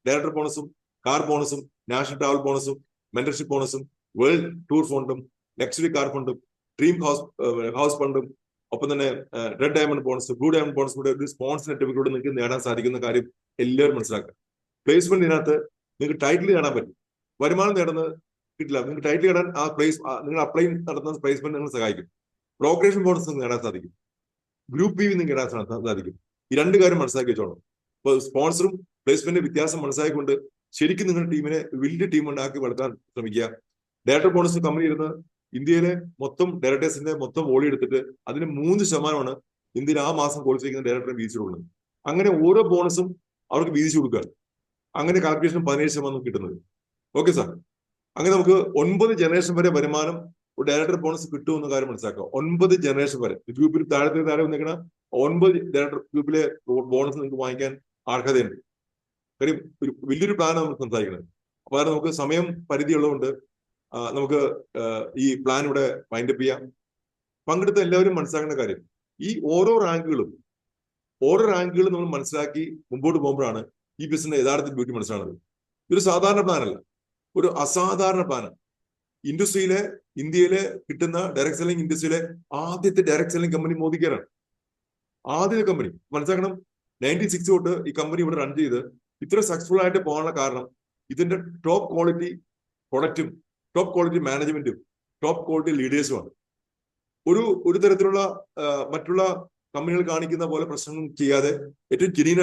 ഡയറക്ടർ ബോണസും കാർ ബോണസും നാഷണൽ ട്രാവൽ ബോണസും മെന്റർഷിപ്പ് ബോണസും വേൾഡ് ടൂർ ഫണ്ടും ലക്ഷറി കാർ ഫണ്ടും ഡ്രീം ഹൗസ് ഫണ്ടും ഒപ്പം തന്നെ red diamond bonus, blue diamond bonus കൂടെ ഒരു സ്പോൺസർ നെറ്റ്വർക്കിലൂടെ നിങ്ങൾക്ക് നേടാൻ സാധിക്കുന്ന കാര്യം എല്ലാവരും മനസ്സിലാക്കുക. പ്ലേസ്മെന്റിനകത്ത് നിങ്ങൾക്ക് ടൈറ്റിൽ നേടാൻ പറ്റും. വരുമാനം നേടുന്നത് കിട്ടില്ല. നിങ്ങൾക്ക് ടൈറ്റിൽ നേടാൻ ആ നിങ്ങൾ അപ്ലൈ നടത്തുന്ന പ്ലേസ്മെന്റ് നിങ്ങൾ സഹായിക്കും. ബ്രോക്കറേഷൻ ബോണസ് നിങ്ങൾക്ക് നേടാൻ സാധിക്കും. ഗ്രൂപ്പ് ബി നിങ്ങൾക്ക് നേടാൻ സാധിക്കും. ഈ രണ്ട് കാര്യം മനസ്സിലാക്കി വെച്ചോണം. അപ്പൊ സ്പോൺസറും പ്ലേസ്മെന്റിന്റെ വ്യത്യാസം മനസ്സിലാക്കിക്കൊണ്ട് ശരിക്കും നിങ്ങളുടെ ടീമിനെ വലിയ ടീം ഉണ്ടാക്കി വളർത്താൻ ശ്രമിക്കുക. ഡയറക്ടർ ബോണസ് കമ്പനി ഇരുന്ന് ഇന്ത്യയിലെ മൊത്തം ഡയറക്ടേഴ്സിന്റെ മൊത്തം വോളി എടുത്തിട്ട് അതിന് 3% ഇന്ത്യയിൽ ആ മാസം ക്വാളിഫൈ ചെയ്യുന്ന ഡയറക്ടറിന് വീതിച്ചു കൊടുക്കുന്നത്. അങ്ങനെ ഓരോ ബോണസും അവർക്ക് വീതിച്ചു കൊടുക്കുക. അങ്ങനെ കാൽക്കുലേഷൻ 17% കിട്ടുന്നത്. ഓക്കെ സാർ, അങ്ങനെ നമുക്ക് 9 ജനറേഷൻ വരെ വരുമാനം ഒരു ഡയറക്ടർ ബോണസ് കിട്ടുമെന്ന കാര്യം മനസ്സിലാക്കുക. 9 ജനറേഷൻ വരെ ഗ്രൂപ്പിൽ താഴെ വന്നിരിക്കുന്ന 9 ഡയറക്ടർ ഗ്രൂപ്പിലെ ബോണസ് നിങ്ങൾക്ക് വാങ്ങിക്കാൻ അർഹതയുണ്ട്. കാര്യം ഒരു വലിയൊരു പ്ലാനാണ് നമ്മൾ സംസാരിക്കുന്നത്. അപ്പൊ അത് നമുക്ക് സമയം പരിധി ഉള്ളതുകൊണ്ട് നമുക്ക് ഈ പ്ലാൻ ഇവിടെ വൈൻഡപ്പ് ചെയ്യാം. പങ്കെടുത്ത എല്ലാവരും മനസ്സിലാക്കേണ്ട കാര്യം, ഈ ഓരോ റാങ്കുകളും നമ്മൾ മനസ്സിലാക്കി മുമ്പോട്ട് പോകുമ്പോഴാണ് ഈ ബിസിനസ് യഥാർത്ഥത്തിൽ ബ്യൂട്ടി മനസ്സിലാകുന്നത്. ഇതൊരു സാധാരണ പ്ലാനല്ല, ഒരു അസാധാരണ പ്ലാനാണ്. ഇന്ത്യയിലെ കിട്ടുന്ന ഡയറക്ട് സെല്ലിംഗ് ഇൻഡസ്ട്രിയിലെ ആദ്യത്തെ ഡയറക്ട് സെല്ലിംഗ് കമ്പനി മോദിക്കാരാണ്. ആദ്യത്തെ കമ്പനി മനസ്സിലാക്കണം. 96 തൊട്ട് ഈ കമ്പനി ഇവിടെ റൺ ചെയ്ത് ഇത്ര സക്സസ്ഫുൾ ആയിട്ട് പോകാനുള്ള കാരണം ഇതിന്റെ ടോപ്പ് ക്വാളിറ്റി പ്രൊഡക്റ്റും ടോപ്പ് ക്വാളിറ്റി മാനേജ്മെന്റും ടോപ്പ് ക്വാളിറ്റി ലീഡേഴ്സുമാണ്. ഒരു തരത്തിലുള്ള മറ്റുള്ള കമ്പനികൾ കാണിക്കുന്ന പോലെ പ്രശ്നങ്ങൾ ചെയ്യാതെ ഏറ്റവും ജെന്യുइन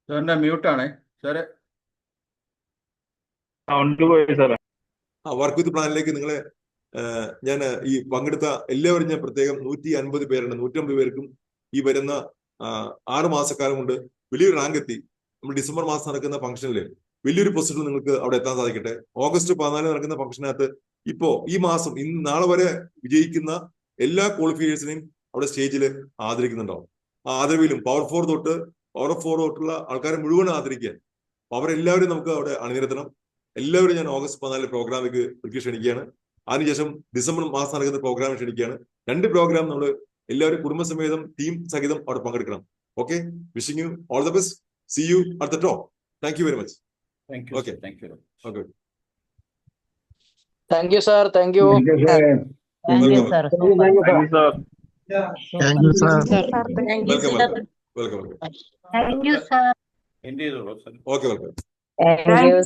സാറിന്റെ മ്യൂട്ട് ആണേ സാറ്. വർക്ക് വിത്ത് പ്ലാനിലേക്ക് നിങ്ങളെ ഞാൻ ഈ പങ്കെടുത്ത എല്ലാവരും ഞാൻ പ്രത്യേകം 150 പേരുണ്ട്. 150 പേർക്കും ഈ വരുന്ന 6 മാസക്കാലം കൊണ്ട് വലിയൊരു റാങ്ക് എത്തി നമ്മൾ ഡിസംബർ മാസം നടക്കുന്ന ഫംഗ്ഷനിൽ വലിയൊരു പൊസിഷനിൽ നിങ്ങൾക്ക് അവിടെ എത്താൻ സാധിക്കട്ടെ. ഓഗസ്റ്റ് 14 നടക്കുന്ന ഫംഗ്ഷനകത്ത് ഇപ്പോ ഈ മാസം നാളെ വരെ വിജയിക്കുന്ന എല്ലാ ക്വാളിഫിക്കേഷനെയും അവിടെ സ്റ്റേജിൽ ആദരിക്കുന്നുണ്ടാവും. ആ ആദരവിലും പവർ ഓഫ് ഫോർ തൊട്ടുള്ള ആൾക്കാരെ മുഴുവൻ ആദരിക്കാൻ അവരെല്ലാവരും നമുക്ക് അവിടെ അണിനിരത്തണം. എല്ലാവരും ഞാൻ ഓഗസ്റ്റ് 14 പ്രോഗ്രാമിലേക്ക് ക്ഷണിക്കുകയാണ്. അതിനുശേഷം ഡിസംബർ മാസം നടക്കുന്ന പ്രോഗ്രാം ക്ഷണിക്കുകയാണ്. 2 പ്രോഗ്രാം നമ്മൾ എല്ലാവരും കുടുംബസമേതം ടീം സഹിതം അവിടെ പങ്കെടുക്കണം. Okay, wishing you all the best. See you at the top. Thank you very much. Okay, thank you. Okay, Thank you, sir. Thank you. Thank you, sir. Thank you, sir. Welcome Thank you, sir. Welcome. Thank you, sir. എന്ത് ചെയ്തോളൂ sir. Okay, welcome. Thank you,